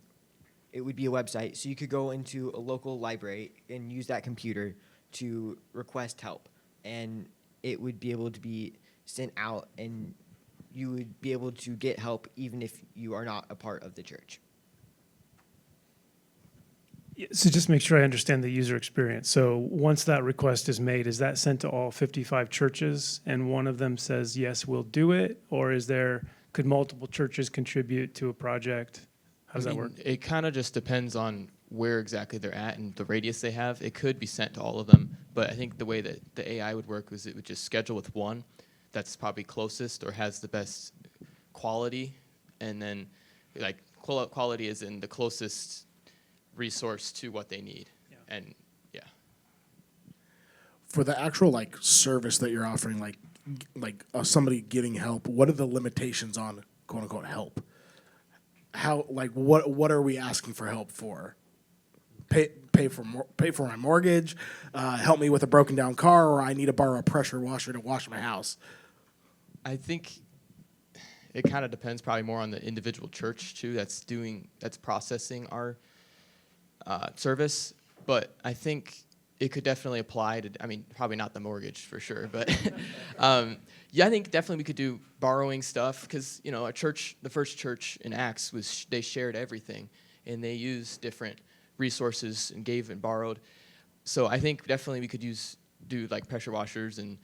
it would be a website, so you could go into a local library and use that computer to request help, and it would be able to be sent out, and you would be able to get help even if you are not a part of the church. So just make sure I understand the user experience. So once that request is made, is that sent to all 55 churches and one of them says, yes, we'll do it? Or could multiple churches contribute to a project? How does that work? It kind of just depends on where exactly they're at and the radius they have. It could be sent to all of them, but I think the way that the AI would work was it would just schedule with one that's probably closest or has the best quality, and then like quality is in the closest resource to what they need. Yeah. And yeah. For the actual service that you're offering, somebody getting help, what are the limitations on quote unquote help? How what are we asking for help for? Pay for my mortgage, help me with a broken down car, or I need to borrow a pressure washer to wash my house. I think it kind of depends probably more on the individual church too that's processing our service, but I think it could definitely apply to, probably not the mortgage for sure, but yeah, I think definitely we could do borrowing stuff because, a church, the first church in Acts they shared everything and they used different resources and gave and borrowed. So I think definitely we could do like pressure washers and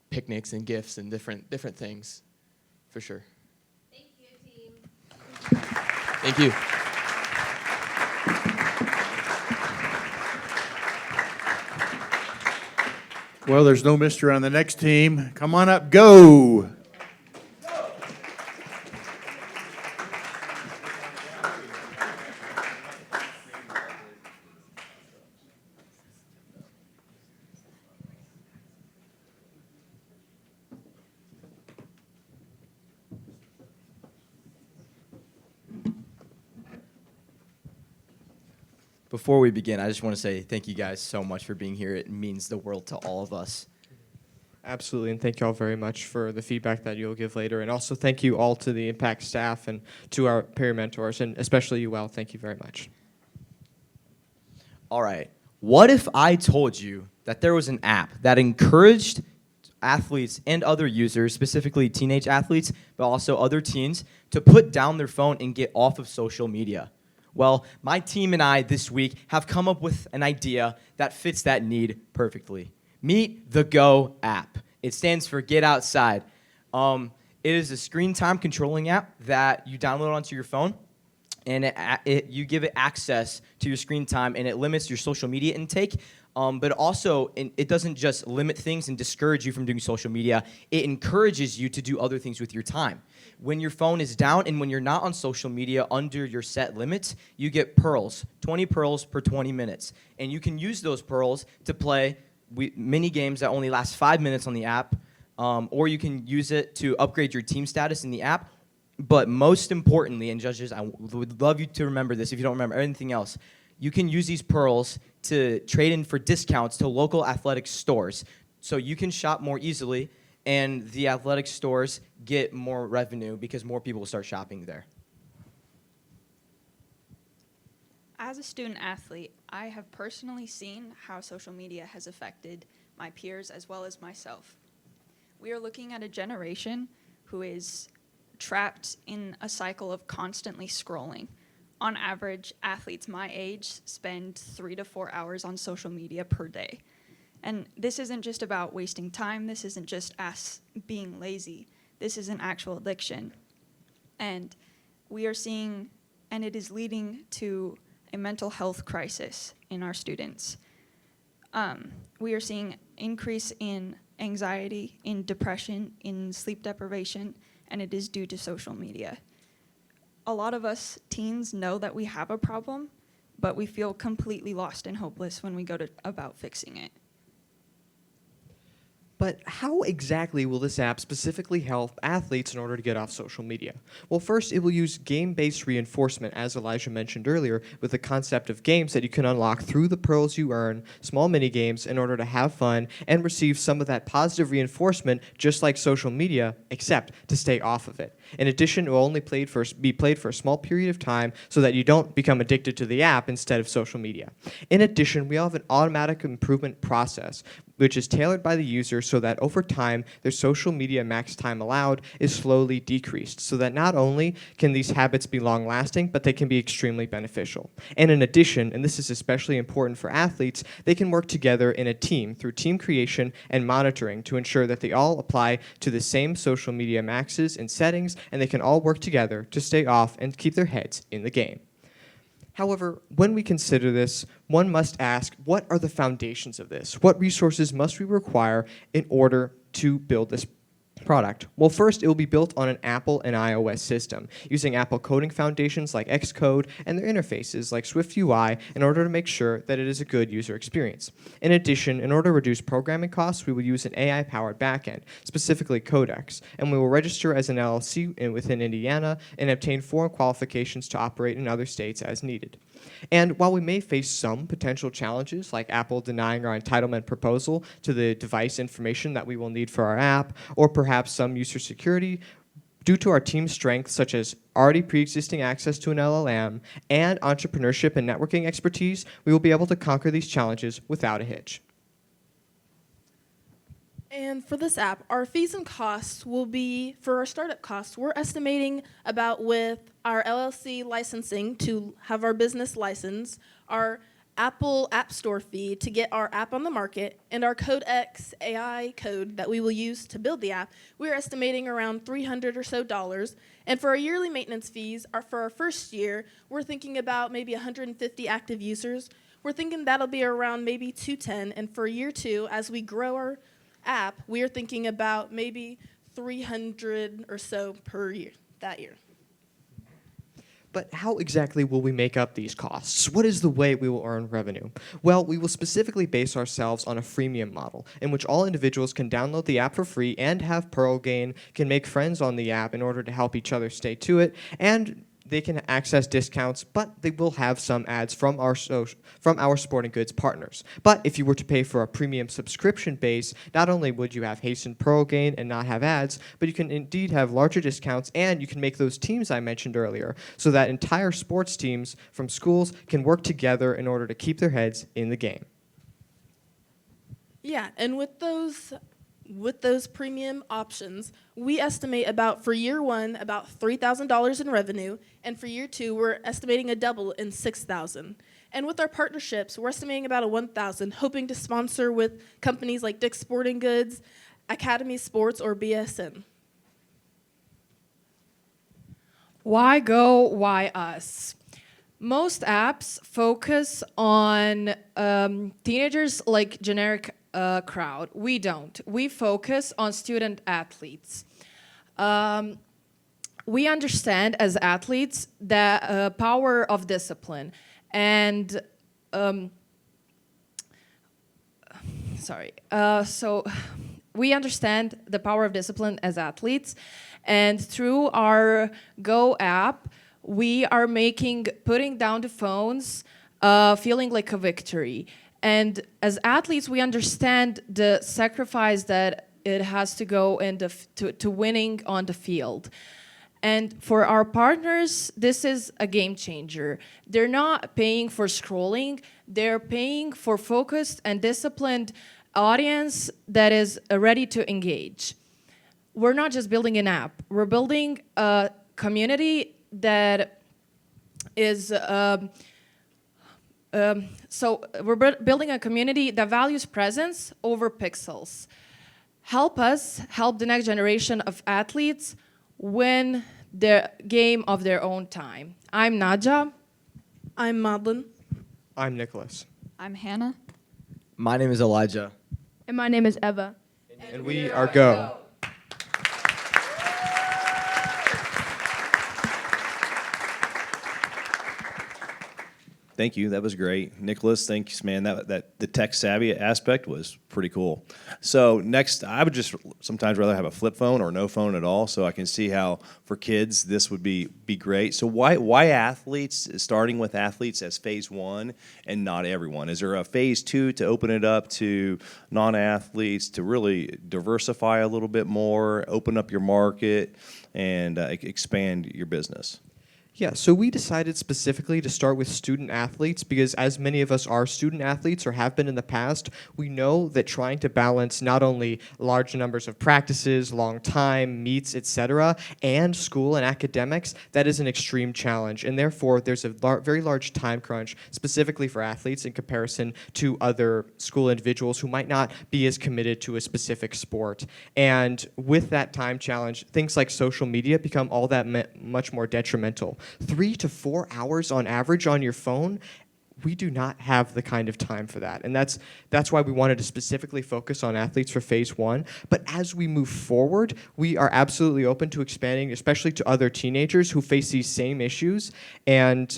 picnics and gifts and different things for sure. Thank you, team. Thank you. Well, there's no mystery on the next team. Come on up, go. Before we begin, I just want to say thank you guys so much for being here. It means the world to all of us. Absolutely, and thank you all very much for the feedback that you'll give later. And also thank you all to the Impact staff and to our peer mentors, and especially you, Al. Thank you very much. All right. What if I told you that there was an app that encouraged athletes and other users, specifically teenage athletes, but also other teens, to put down their phone and get off of social media? Well, my team and I this week have come up with an idea that fits that need perfectly. Meet the Go app. It stands for Get Outside. It is a screen time controlling app that you download onto your phone. and you give it access to your screen time, and it limits your social media intake. But also, it doesn't just limit things and discourage you from doing social media. It encourages you to do other things with your time. When your phone is down and when you're not on social media under your set limits, you get pearls, 20 pearls per 20 minutes. And you can use those pearls to play mini games that only last 5 minutes on the app, or you can use it to upgrade your team status in the app. But most importantly, and judges, I would love you to remember this if you don't remember anything else, you can use these pearls to trade in for discounts to local athletic stores. So you can shop more easily, and the athletic stores get more revenue because more people will start shopping there. As a student athlete, I have personally seen how social media has affected my peers as well as myself. We are looking at a generation who is trapped in a cycle of constantly scrolling. On average, athletes my age spend 3 to 4 hours on social media per day. And this isn't just about wasting time. This isn't just us being lazy. This is an actual addiction. And we are seeing, and it is leading to a mental health crisis in our students. We are seeing increase in anxiety, in depression, in sleep deprivation, and it is due to social media. A lot of us teens know that we have a problem, but we feel completely lost and hopeless when we go about fixing it. But how exactly will this app specifically help athletes in order to get off social media? Well, first, it will use game-based reinforcement, as Elijah mentioned earlier, with the concept of games that you can unlock through the pearls you earn, small mini-games, in order to have fun and receive some of that positive reinforcement, just like social media, except to stay off of it. In addition, it will only be played for a small period of time so that you don't become addicted to the app instead of social media. In addition, we have an automatic improvement process, which is tailored by the user so that over time, their social media max time allowed is slowly decreased, so that not only can these habits be long-lasting, but they can be extremely beneficial. And in addition, and this is especially important for athletes, they can work together in a team through team creation and monitoring to ensure that they all apply to the same social media maxes and settings, and they can all work together to stay off and keep their heads in the game. However, when we consider this, one must ask, what are the foundations of this? What resources must we require in order to build this product? Well, first, it will be built on an Apple and iOS system, using Apple coding foundations like Xcode and their interfaces like SwiftUI in order to make sure that it is a good user experience. In addition, in order to reduce programming costs, we will use an AI-powered backend, specifically Codex, and we will register as an LLC within Indiana and obtain foreign qualifications to operate in other states as needed. And while we may face some potential challenges, like Apple denying our entitlement proposal to the device information that we will need for our app, or perhaps some user security, due to our team's strengths, such as already pre-existing access to an LLM and entrepreneurship and networking expertise, we will be able to conquer these challenges without a hitch. And for this app, our fees and costs will be, for our startup costs, we're estimating about with our LLC licensing to have our business license, our Apple App Store fee to get our app on the market, and our Codex AI code that we will use to build the app, we're estimating around $300 or so. And for our yearly maintenance fees, for our first year, we're thinking about maybe 150 active users. We're thinking that'll be around maybe 210, and for year 2, as we grow our app, we are thinking about maybe 300 or so per year, that year. But how exactly will we make up these costs? What is the way we will earn revenue? Well, we will specifically base ourselves on a freemium model, in which all individuals can download the app for free and have Pearl gain, can make friends on the app in order to help each other stay to it, and they can access discounts, but they will have some ads from our sporting goods partners. But if you were to pay for a premium subscription base, not only would you have hastened Pearl gain and not have ads, but you can indeed have larger discounts, and you can make those teams I mentioned earlier, so that entire sports teams from schools can work together in order to keep their heads in the game. Yeah, and with those premium options, we estimate about, for year 1, about $3,000 in revenue, and for year 2, we're estimating a double in $6,000. And with our partnerships, we're estimating about a $1,000, hoping to sponsor with companies like Dick's Sporting Goods, Academy Sports, or BSN. Why go? Why us? Most apps focus on teenagers like generic crowd. We don't. We focus on student athletes. We understand as athletes the power of discipline and so we understand the power of discipline as athletes, and through our Go app, we are putting down the phones, feeling like a victory. And as athletes, we understand the sacrifice that it has to go to winning on the field. And for our partners, this is a game changer. They're not paying for scrolling, they're paying for focused and disciplined audience that is ready to engage. We're not just building an app, we're building a community that is, building a community that values presence over pixels. Help us help the next generation of athletes win the game of their own time. I'm Nadja. I'm Madeline. I'm Nicholas. I'm Hannah. My name is Elijah. And my name is Eva. And we are Go. Thank you. That was great. Nicholas, thanks, man. That the tech savvy aspect was pretty cool. So next, I would just sometimes rather have a flip phone or no phone at all, so I can see how for kids this would be great. So why athletes, starting with athletes as phase one and not everyone? Is there a phase two to open it up to non-athletes, to really diversify a little bit more, open up your market, and expand your business? Yeah, so we decided specifically to start with student athletes because as many of us are student athletes or have been in the past, we know that trying to balance not only large numbers of practices, long time, meets, etc., and school and academics, that is an extreme challenge. And therefore, there's a very large time crunch specifically for athletes in comparison to other school individuals who might not be as committed to a specific sport. And with that time challenge, things like social media become all that much more detrimental. 3 to 4 hours on average on your phone, we do not have the kind of time for that. And that's why we wanted to specifically focus on athletes for phase one. But as we move forward, we are absolutely open to expanding, especially to other teenagers who face these same issues. And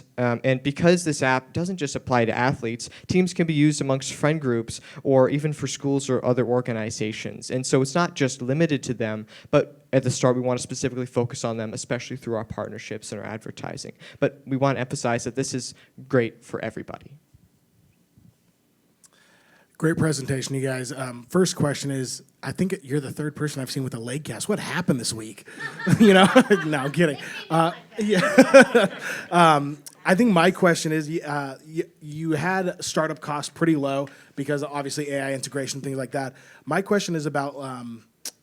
because this app doesn't just apply to athletes, teams can be used amongst friend groups or even for schools or other organizations. And so it's not just limited to them, but at the start, we want to specifically focus on them, especially through our partnerships and our advertising. But we want to emphasize that this is great for everybody. Great presentation, you guys. First question is, I think you're the third person I've seen with a leg cast. What happened this week? You know, no, I'm kidding. Yeah. I think my question is, you had startup costs pretty low because obviously AI integration, things like that. My question is about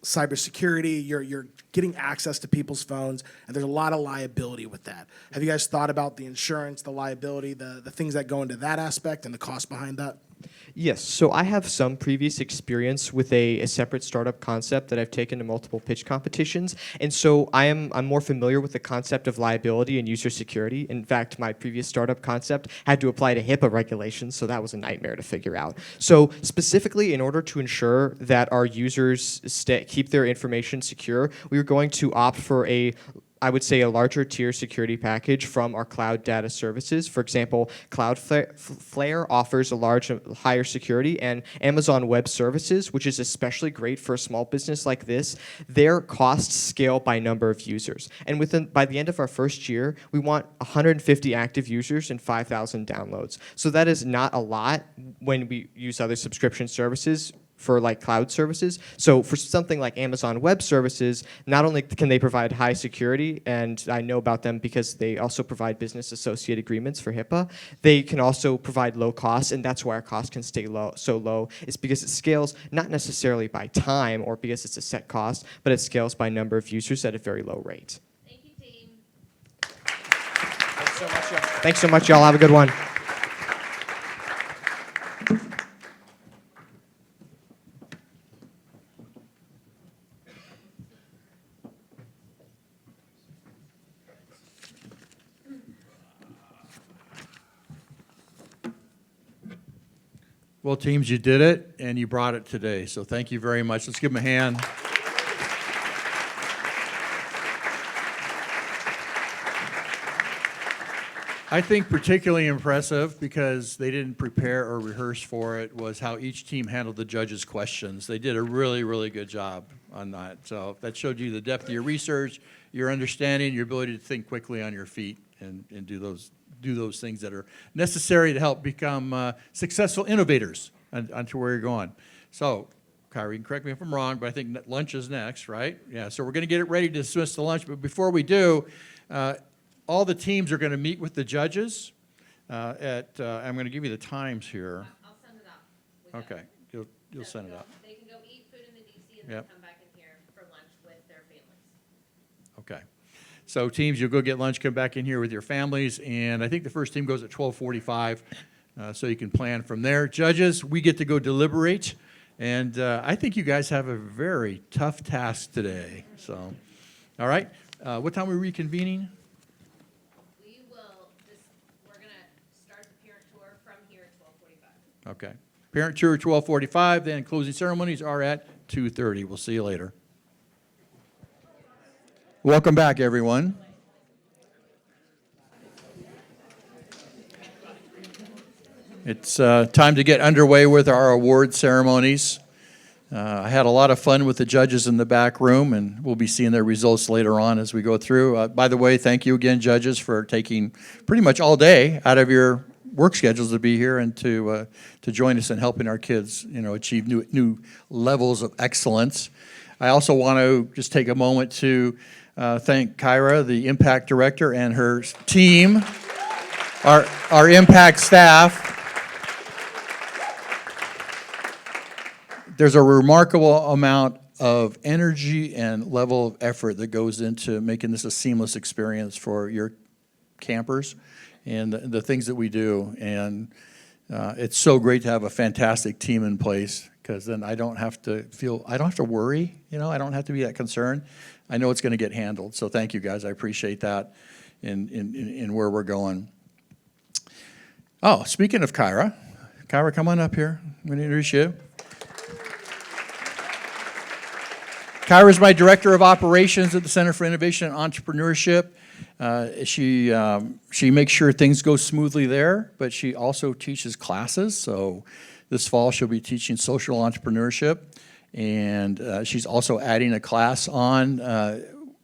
cybersecurity. You're getting access to people's phones, and there's a lot of liability with that. Have you guys thought about the insurance, the liability, the things that go into that aspect and the cost behind that? Yes, so I have some previous experience with a separate startup concept that I've taken to multiple pitch competitions, and so I'm more familiar with the concept of liability and user security. In fact, my previous startup concept had to apply to HIPAA regulations, so that was a nightmare to figure out. So specifically, in order to ensure that our users keep their information secure, we were going to opt for I would say a larger tier security package from our cloud data services. For example, Cloudflare offers a higher security, and Amazon Web Services, which is especially great for a small business like this, their costs scale by number of users. And by the end of our first year, we want 150 active users and 5,000 downloads. So that is not a lot when we use other subscription services for like cloud services. So for something like Amazon Web Services, not only can they provide high security, and I know about them because they also provide business associate agreements for HIPAA, they can also provide low costs, and that's why our costs can stay so low, is because it scales not necessarily by time or because it's a set cost, but it scales by number of users at a very low rate. Thank you, team. Thanks so much, y'all. Thanks so much, y'all. Have a good one. Well, teams, you did it, and you brought it today, so thank you very much. Let's give them a hand. I think particularly impressive, because they didn't prepare or rehearse for it, was how each team handled the judges' questions. They did a really, really good job on that. So that showed you the depth of your research, your understanding, your ability to think quickly on your feet and do those things that are necessary to help become successful innovators onto where you're going. So, Kyra, you can correct me if I'm wrong, but I think lunch is next, right? Yeah, so we're going to get it ready to dismiss the lunch. But before we do, all the teams are going to meet with the judges I'm going to give you the times here. I'll send it out. Okay, you'll send it out. They can go eat food in the DC and Yep. then come back in here for lunch with their families. Okay. So teams, you'll go get lunch, come back in here with your families, and I think the first team goes at 12:45, so you can plan from there. Judges, we get to go deliberate, and I think you guys have a very tough task today. So, all right. What time are we reconvening? We're going to start the parent tour from here at 12:45. Okay. Parent tour 12:45, then closing ceremonies are at 2:30. We'll see you later. Welcome back, everyone. It's time to get underway with our award ceremonies. I had a lot of fun with the judges in the back room, and we'll be seeing their results later on as we go through. By the way, thank you again, judges, for taking pretty much all day out of your work schedules to be here and to join us in helping our kids, achieve new levels of excellence. I also want to just take a moment to thank Kyra, the Impact Director, and her team, our Impact staff. There's a remarkable amount of energy and level of effort that goes into making this a seamless experience for your campers and the things that we do. And it's so great to have a fantastic team in place, because then I don't have to worry, I don't have to be that concerned. I know it's going to get handled. So thank you, guys. I appreciate that in where we're going. Oh, speaking of Kyra, come on up here. I'm going to introduce you. Kyra's my Director of Operations at the Center for Innovation and Entrepreneurship. She makes sure things go smoothly there, but she also teaches classes. So this fall she'll be teaching social entrepreneurship, and she's also adding a class on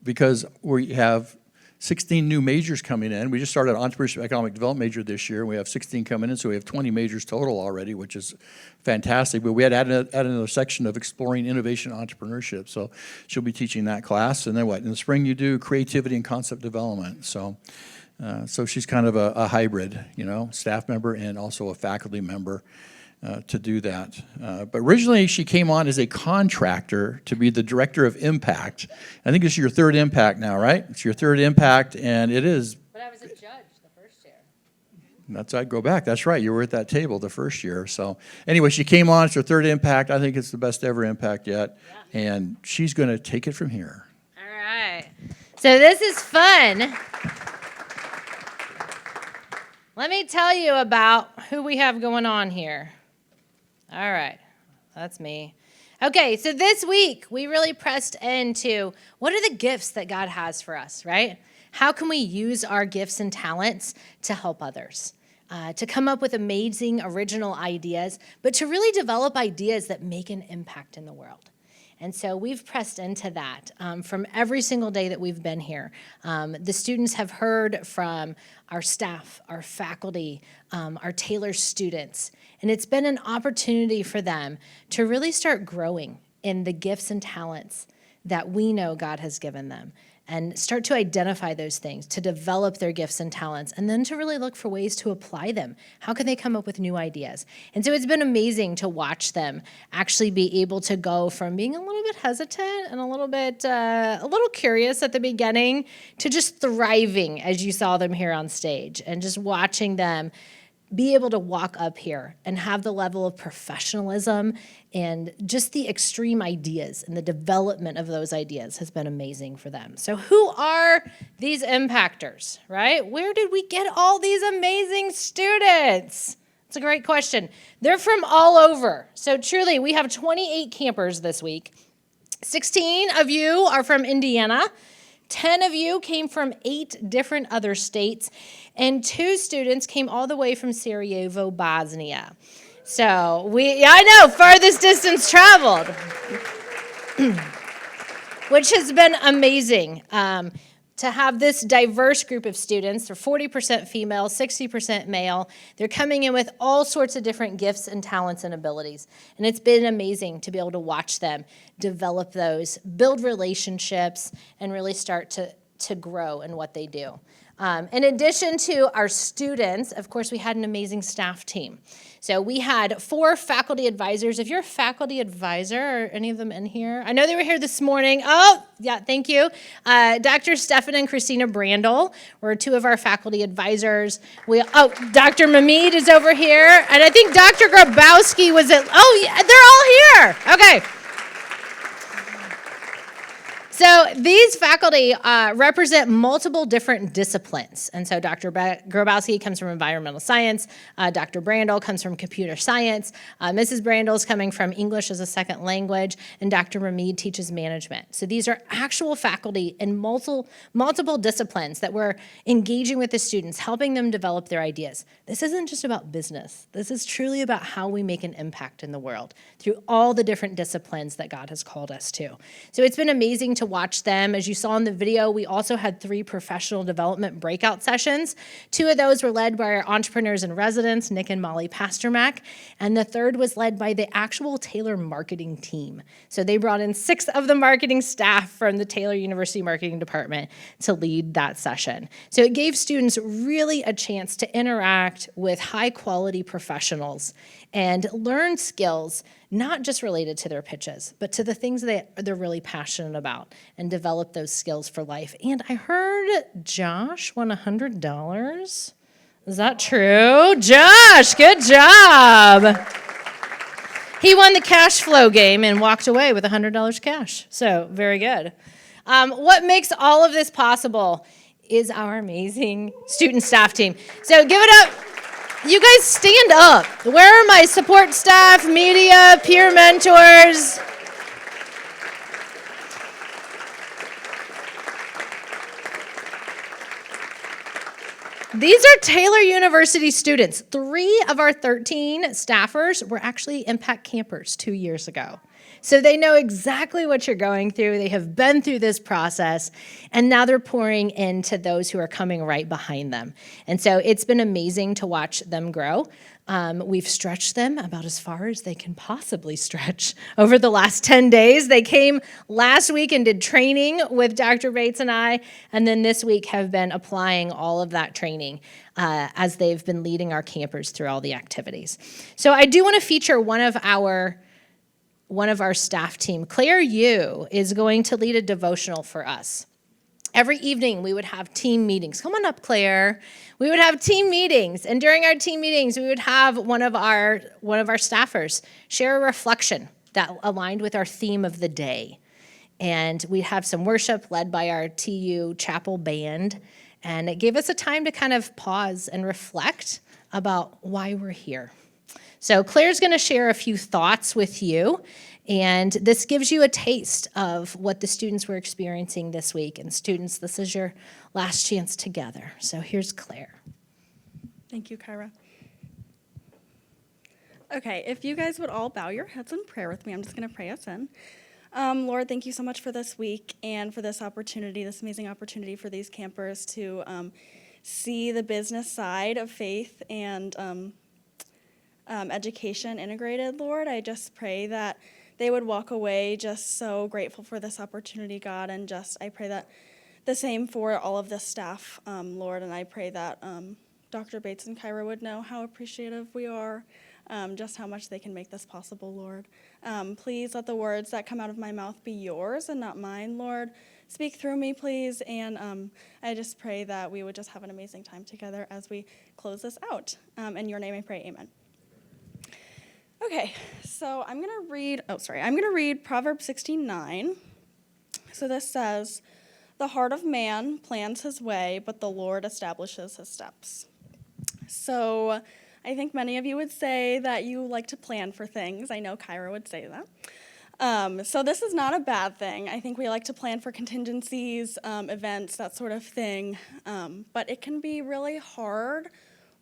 because we have 16 new majors coming in. We just started an entrepreneurship economic development major this year. We have 16 coming in, so we have 20 majors total already, which is fantastic. But we had added another section of exploring innovation and entrepreneurship. So she'll be teaching that class. And then what? In the spring, you do creativity and concept development. So she's kind of a hybrid, staff member and also a faculty member to do that. But originally, she came on as a contractor to be the Director of Impact. I think this is your third Impact now, right? It's your third Impact, and it is. But I was a judge the first year. I'd go back. That's right. You were at that table the first year. So anyway, she came on. It's her third Impact. I think it's the best ever Impact yet. Yeah. And she's going to take it from here. All right. So this is fun. Let me tell you about who we have going on here. All right, that's me. Okay, so this week we really pressed into what are the gifts that God has for us, right? How can we use our gifts and talents to help others, to come up with amazing original ideas, but to really develop ideas that make an impact in the world? And so we've pressed into that from every single day that we've been here. The students have heard from our staff, our faculty, our Taylor students, and it's been an opportunity for them to really start growing in the gifts and talents that we know God has given them, and start to identify those things, to develop their gifts and talents, and then to really look for ways to apply them. How can they come up with new ideas? And so it's been amazing to watch them actually be able to go from being a little bit hesitant and a little curious at the beginning to just thriving as you saw them here on stage, and just watching them be able to walk up here and have the level of professionalism and just the extreme ideas and the development of those ideas has been amazing for them. So who are these impactors, right? Where did we get all these amazing students? It's a great question. They're from all over. So truly, we have 28 campers this week. 16 of you are from Indiana. 10 of you came from 8 different other states. And 2 students came all the way from Sarajevo, Bosnia. So I know, farthest distance traveled, which has been amazing. To have this diverse group of students. They're 40% female, 60% male. They're coming in with all sorts of different gifts and talents and abilities. And it's been amazing to be able to watch them develop those, build relationships, and really start to grow in what they do. In addition to our students, of course, we had an amazing staff team. So we had 4 faculty advisors. If you're a faculty advisor, are any of them in here? I know they were here this morning. Oh, yeah, thank you. Dr. Stefan and Christina Brandel were 2 of our faculty advisors. Dr. Mamid is over here. And I think Dr. Grabowski was at, they're all here. Okay. So these faculty represent multiple different disciplines. And so Dr. Grabowski comes from environmental science. Dr. Brandel comes from computer science. Mrs. Brandel is coming from English as a second language. And Dr. Ramid teaches management. So these are actual faculty in multiple disciplines that we're engaging with the students, helping them develop their ideas. This isn't just about business. This is truly about how we make an impact in the world through all the different disciplines that God has called us to. So it's been amazing to watch them. As you saw in the video, we also had 3 professional development breakout sessions. 2 of those were led by our entrepreneurs in residence, Nick and Molly Pasternak, and the 3rd was led by the actual Taylor marketing team. So they brought in 6 of the marketing staff from the Taylor University Marketing Department to lead that session. So it gave students really a chance to interact with high-quality professionals and learn skills not just related to their pitches, but to the things that they're really passionate about and develop those skills for life. And I heard Josh won $100. Is that true? Josh, good job. He won the cash flow game and walked away with $100 cash. So very good. What makes all of this possible is our amazing student staff team. So give it up. You guys stand up. Where are my support staff, media, peer mentors? These are Taylor University students. 3 of our 13 staffers were actually Impact Campers 2 years ago. So they know exactly what you're going through. They have been through this process, and now they're pouring into those who are coming right behind them. And so it's been amazing to watch them grow. We've stretched them about as far as they can possibly stretch over the last 10 days. They came last week and did training with Dr. Bates and I, and then this week have been applying all of that training as they've been leading our campers through all the activities. So I do want to feature one of our staff team. Claire Yu is going to lead a devotional for us. Every evening we would have team meetings. Come on up, Claire. We would have team meetings, and during our team meetings, we would have one of our staffers share a reflection that aligned with our theme of the day. And we'd have some worship led by our TU chapel band, and it gave us a time to kind of pause and reflect about why we're here. So Claire's going to share a few thoughts with you, and this gives you a taste of what the students were experiencing this week. And students, this is your last chance together. So here's Claire. Thank you, Kyra. Okay, if you guys would all bow your heads in prayer with me, I'm just going to pray us in. Lord, thank you so much for this week and for this opportunity, this amazing opportunity for these campers to see the business side of faith and education integrated, Lord. I just pray that they would walk away just so grateful for this opportunity, God, and I pray that the same for all of the staff, Lord, and I pray that Dr. Bates and Kyra would know how appreciative we are, just how much they can make this possible, Lord. Please let the words that come out of my mouth be yours and not mine, Lord. Speak through me, please, and I just pray that we would just have an amazing time together as we close this out. In your name I pray, amen. Okay, so I'm going to read Proverbs 16:9. So this says, "The heart of man plans his way, but the Lord establishes his steps." So I think many of you would say that you like to plan for things. I know Kyra would say that. So this is not a bad thing. I think we like to plan for contingencies, events, that sort of thing. But it can be really hard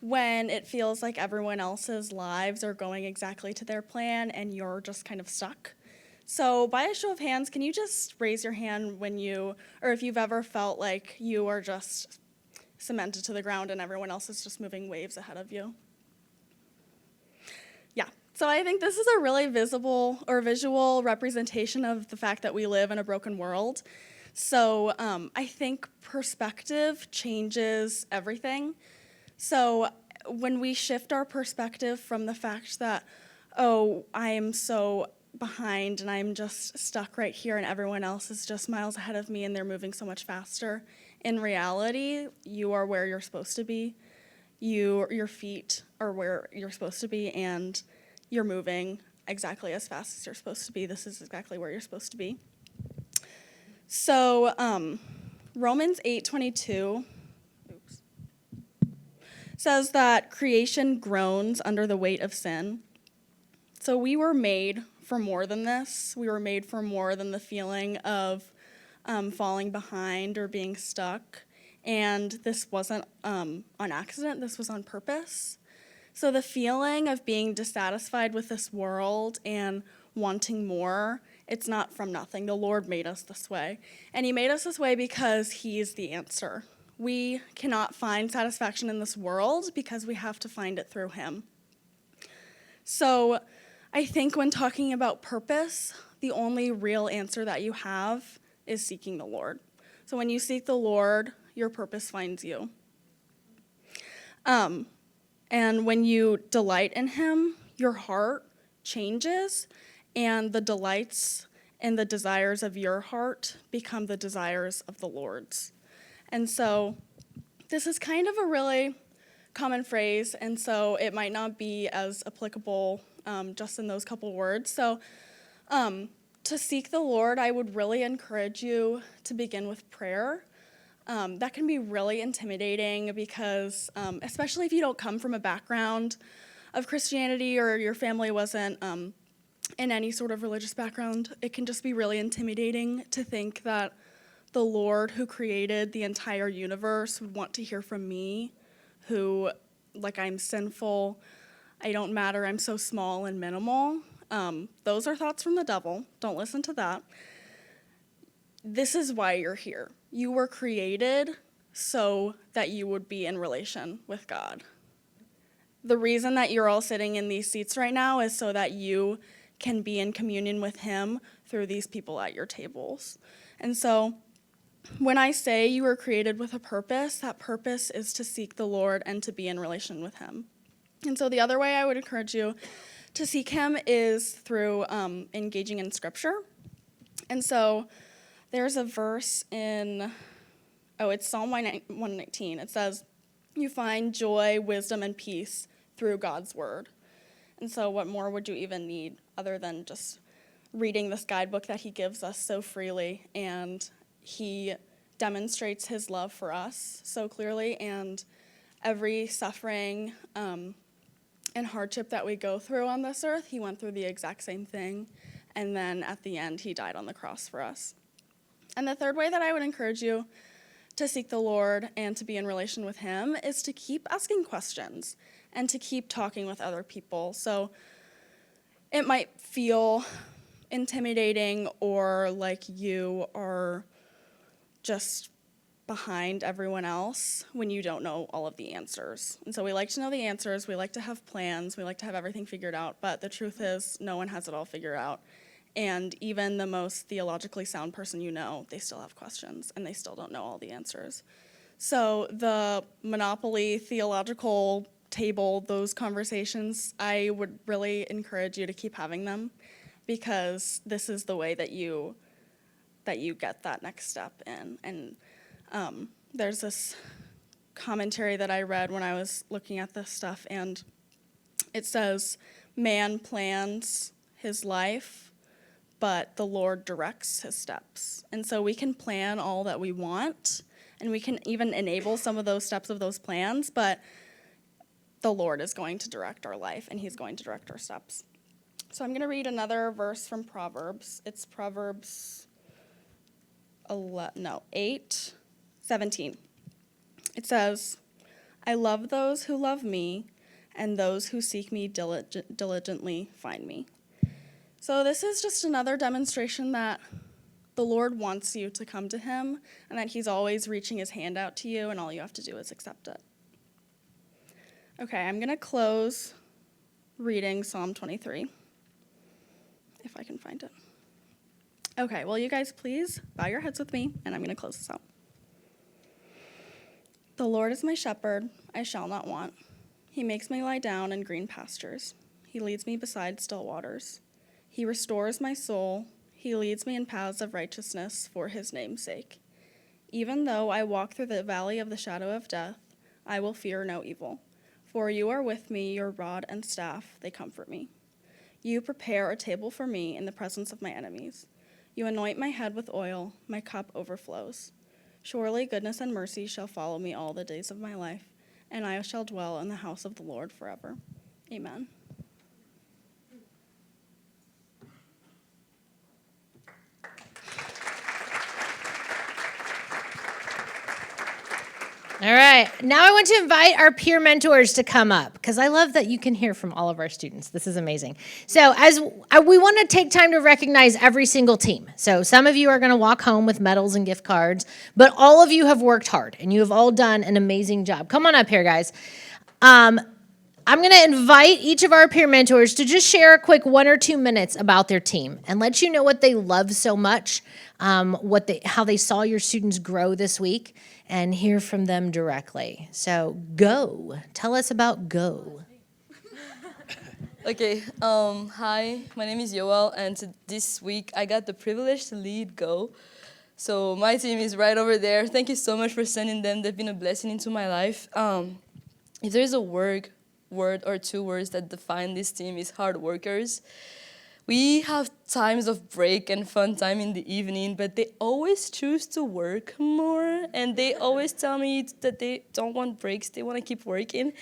when it feels like everyone else's lives are going exactly to their plan and you're just kind of stuck. So by a show of hands, can you just raise your hand when or if you've ever felt like you are just cemented to the ground and everyone else is just moving waves ahead of you? Yeah, so I think this is a really visible or visual representation of the fact that we live in a broken world. So I think perspective changes everything. So when we shift our perspective from the fact that, oh, I am so behind and I'm just stuck right here and everyone else is just miles ahead of me and they're moving so much faster. In reality, you are where you're supposed to be. Your feet are where you're supposed to be and you're moving exactly as fast as you're supposed to be. This is exactly where you're supposed to be. So Romans 8:22 says that creation groans under the weight of sin. So we were made for more than this. We were made for more than the feeling of falling behind or being stuck. And this wasn't on accident, this was on purpose. So the feeling of being dissatisfied with this world and wanting more, it's not from nothing. The Lord made us this way. And he made us this way because he's the answer. We cannot find satisfaction in this world because we have to find it through him. So I think when talking about purpose, the only real answer that you have is seeking the Lord. So when you seek the Lord, your purpose finds you. And when you delight in him, your heart changes, and the delights and the desires of your heart become the desires of the Lord's. And so this is kind of a really common phrase, and so it might not be as applicable just in those couple words. So to seek the Lord, I would really encourage you to begin with prayer. That can be really intimidating because, especially if you don't come from a background of Christianity or your family wasn't in any sort of religious background, it can just be really intimidating to think that the Lord who created the entire universe would want to hear from me, who, like, I'm sinful, I don't matter, I'm so small and minimal. Those are thoughts from the devil. Don't listen to that. This is why you're here. You were created so that you would be in relation with God. The reason that you're all sitting in these seats right now is so that you can be in communion with him through these people at your tables. And so when I say you were created with a purpose, that purpose is to seek the Lord and to be in relation with him. And so the other way I would encourage you to seek him is through engaging in Scripture. And so there's a verse in, it's Psalm 119. It says, you find joy, wisdom, and peace through God's word. And so what more would you even need other than just reading this guidebook that he gives us so freely? And he demonstrates his love for us so clearly, and every suffering and hardship that we go through on this earth, he went through the exact same thing, and then at the end, he died on the cross for us. And the third way that I would encourage you to seek the Lord and to be in relation with him is to keep asking questions and to keep talking with other people. So it might feel intimidating or like you are just behind everyone else when you don't know all of the answers. And so we like to know the answers, we like to have plans, we like to have everything figured out, but the truth is no one has it all figured out. And even the most theologically sound person you know, they still have questions and they still don't know all the answers. So the Monopoly theological table, those conversations, I would really encourage you to keep having them, because this is the way that you get that next step in. And there's this commentary that I read when I was looking at this stuff, and it says, man plans his life, but the Lord directs his steps. And so we can plan all that we want, and we can even enable some of those steps of those plans, but the Lord is going to direct our life and he's going to direct our steps. So I'm going to read another verse from Proverbs. It's Proverbs 8:17. It says, I love those who love me, and those who seek me diligently find me. So this is just another demonstration that the Lord wants you to come to him and that he's always reaching his hand out to you and all you have to do is accept it. Okay, I'm going to close reading Psalm 23, if I can find it. Okay, well, you guys please bow your heads with me, and I'm going to close this out. The Lord is my shepherd, I shall not want. He makes me lie down in green pastures. He leads me beside still waters. He restores my soul. He leads me in paths of righteousness for his name's sake. Even though I walk through the valley of the shadow of death, I will fear no evil. For you are with me, your rod and staff, they comfort me. You prepare a table for me in the presence of my enemies. You anoint my head with oil, my cup overflows. Surely goodness and mercy shall follow me all the days of my life, and I shall dwell in the house of the Lord forever. Amen. All right. Now I want to invite our peer mentors to come up because I love that you can hear from all of our students. This is amazing. So as we want to take time to recognize every single team. So some of you are going to walk home with medals and gift cards, but all of you have worked hard and you have all done an amazing job. Come on up here, guys. I'm going to invite each of our peer mentors to just share a quick 1 or 2 minutes about their team and let you know what they love so much, how they saw your students grow this week, and hear from them directly. So Go. Tell us about Go. Okay, hi, my name is Yoel, and this week I got the privilege to lead Go. So my team is right over there. Thank you so much for sending them. They've been a blessing into my life. If there's a word or 2 words that define this team, is hard workers. We have times of break and fun time in the evening, but they always choose to work more, and they always tell me that they don't want breaks, they want to keep working,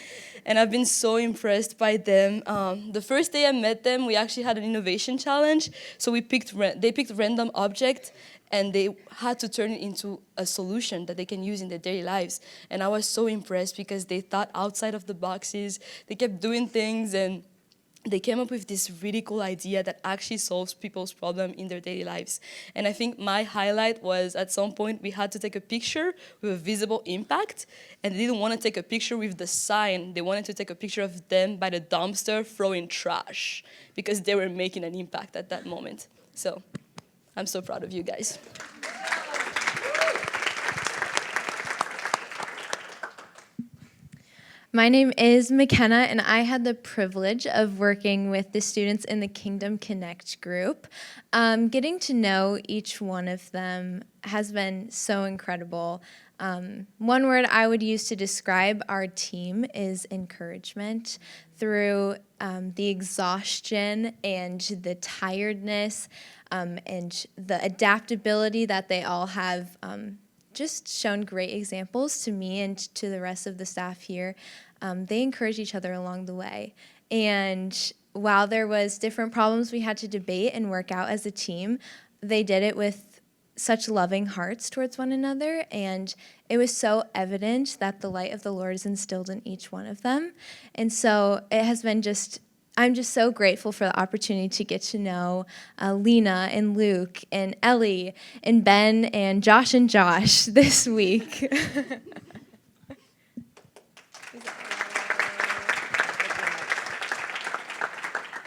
and I've been so impressed by them. The first day I met them, we actually had an innovation challenge, so they picked random object, and they had to turn it into a solution that they can use in their daily lives. And I was so impressed because they thought outside of the boxes, they kept doing things, and they came up with this really cool idea that actually solves people's problem in their daily lives. And I think my highlight was at some point we had to take a picture with a visible impact, and they didn't want to take a picture with the sign. They wanted to take a picture of them by the dumpster throwing trash because they were making an impact at that moment. So I'm so proud of you guys. My name is McKenna, and I had the privilege of working with the students in the Kingdom Connect group. Getting to know each one of them has been so incredible. One word I would use to describe our team is encouragement. Through the exhaustion and the tiredness and the adaptability that they all have, just shown great examples to me and to the rest of the staff here. They encourage each other along the way. And while there was different problems we had to debate and work out as a team, they did it with such loving hearts towards one another. And it was so evident that the light of the Lord is instilled in each one of them. And so it has been I'm just so grateful for the opportunity to get to know Lena and Luke and Ellie and Ben and Josh this week.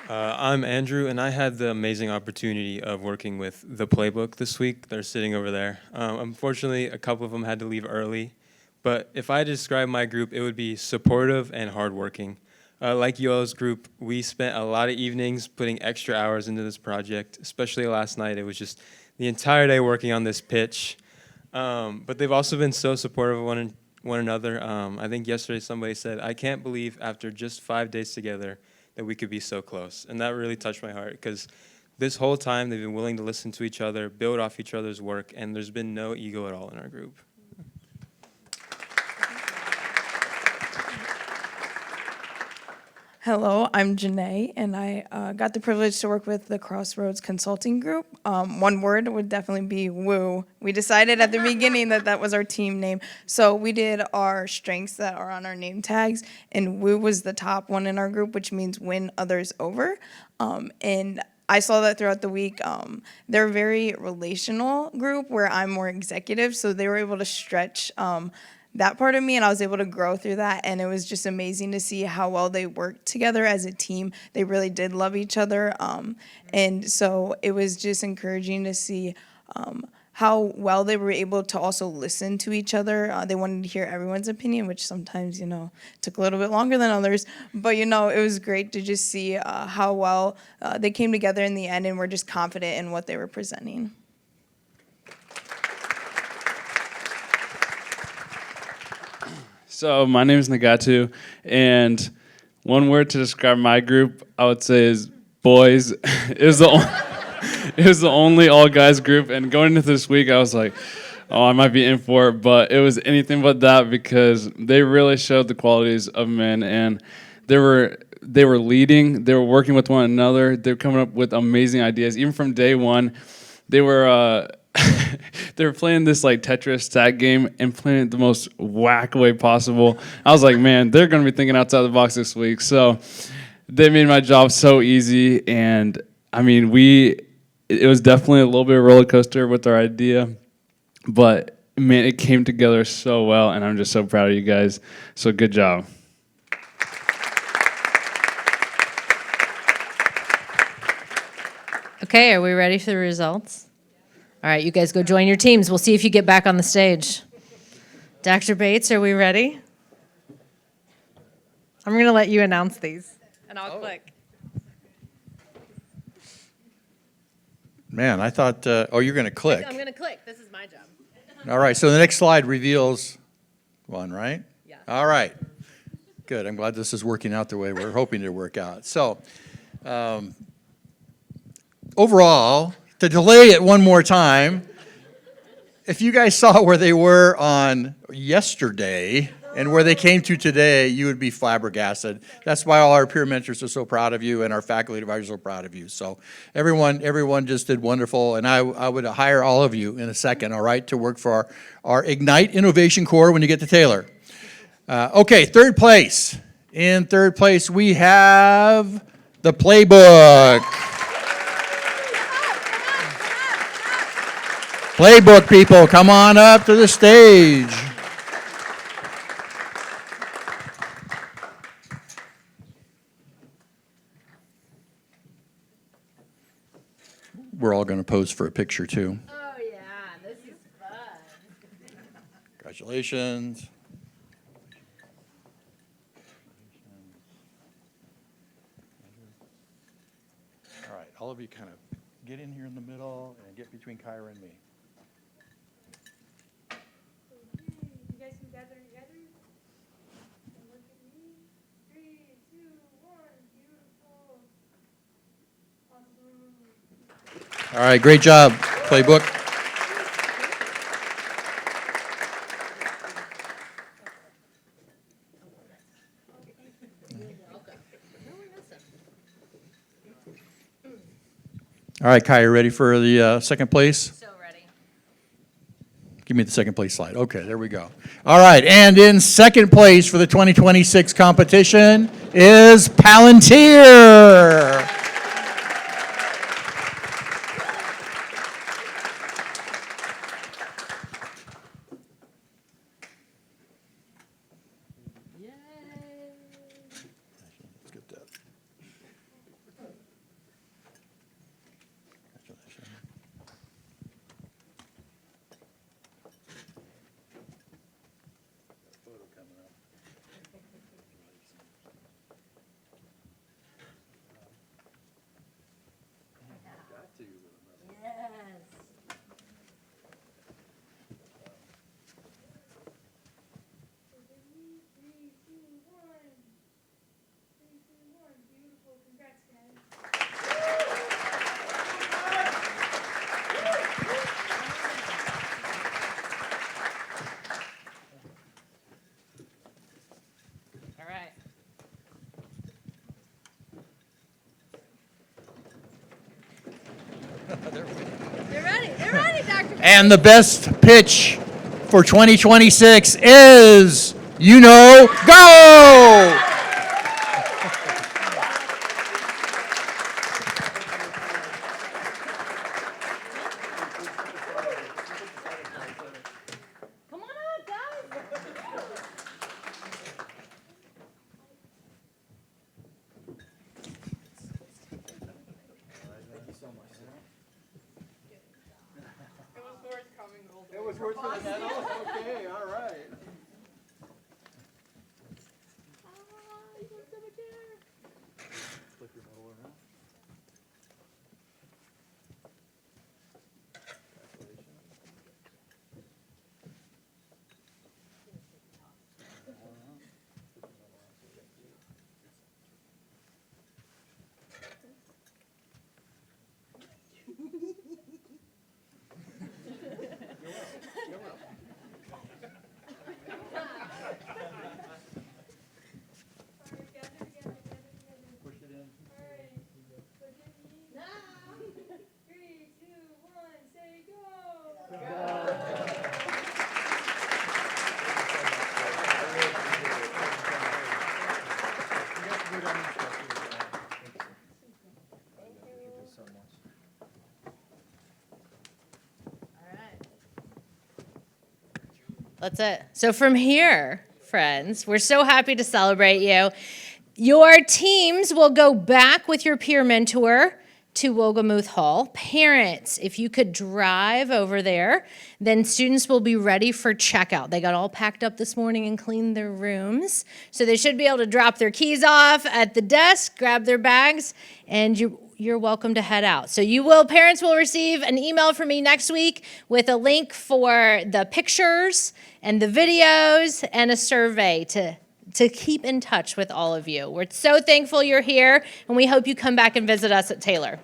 I'm Andrew, and I had the amazing opportunity of working with The Playbook this week. They're sitting over there. Unfortunately, a couple of them had to leave early, but if I had to describe my group, it would be supportive and hardworking. Like Yoel's group, we spent a lot of evenings putting extra hours into this project, especially last night. It was just the entire day working on this pitch. But they've also been so supportive of one another. I think yesterday somebody said, I can't believe after just 5 days together that we could be so close. And that really touched my heart because this whole time they've been willing to listen to each other, build off each other's work, and there's been no ego at all in our group. Hello, I'm Janae, and I got the privilege to work with the Crossroads Consulting Group. One word would definitely be woo. We decided at the beginning that that was our team name. So we did our strengths that are on our name tags, and woo was the top one in our group, which means win others over. And I saw that throughout the week. They're a very relational group where I'm more executive, so they were able to stretch that part of me, and I was able to grow through that, and it was just amazing to see how well they worked together as a team. They really did love each other, and so it was just encouraging to see how well they were able to also listen to each other. They wanted to hear everyone's opinion, which sometimes, took a little bit longer than others, but, it was great to just see how well they came together in the end and were just confident in what they were presenting. So my name is Nagatu, and one word to describe my group, I would say, is boys. It was the only all guys group, and going into this week, I was like, oh, I might be in for it, but it was anything but that because they really showed the qualities of men, and they were leading, they were working with one another, they were coming up with amazing ideas. Even from day one, they were they were playing this like Tetris stack game and playing it the most whack way possible. I was like, man, they're going to be thinking outside the box this week. So they made my job so easy. And I mean, it was definitely a little bit of a roller coaster with our idea, but man, it came together so well. And I'm just so proud of you guys. So good job. Okay, are we ready for the results? All right, you guys go join your teams. We'll see if you get back on the stage. Dr. Bates, are we ready? I'm going to let you announce these, and I'll click. Man, I thought, you're going to click. I'm going to click. This is my job. All right, so the next slide reveals one, right? Yeah. All right. Good. I'm glad this is working out the way we're hoping to work out. So, overall, to delay it one more time, if you guys saw where they were on yesterday and where they came to today, you would be flabbergasted. That's why all our peer mentors are so proud of you and our faculty advisors are so proud of you. So everyone just did wonderful, and I would hire all of you in a second, all right, to work for our Ignite Innovation Corps when you get to Taylor. Okay, third place. In third place, we have the Playbook. Playbook people, come on up to the stage. We're all going to pose for a picture too. Oh, yeah, this is fun. Congratulations. All right, all of you kind of get in here in the middle and get between Kyra and me. You guys can gather together and look at me. 3, 2, 1. Beautiful. Awesome. All right, great job, Playbook. All right, Kai, you ready for the second place? So ready. Give me the second place slide. Okay, there we go. All right, and in second place for the 2026 competition is Palantir. Let's get that. They're ready. They're ready, Dr. And the best pitch for 2026 is, go! Come on up, guys. It was worth the medal? Okay, all right. That's it. So from here, friends, we're so happy to celebrate you. Your teams will go back with your peer mentor to Wolgemuth Hall. Parents, if you could drive over there, then students will be ready for checkout. They got all packed up this morning and cleaned their rooms. So they should be able to drop their keys off at the desk, grab their bags, and you're welcome to head out. So parents will receive an email from me next week with a link for the pictures and the videos and a survey to keep in touch with all of you. We're so thankful you're here, and we hope you come back and visit us at Taylor.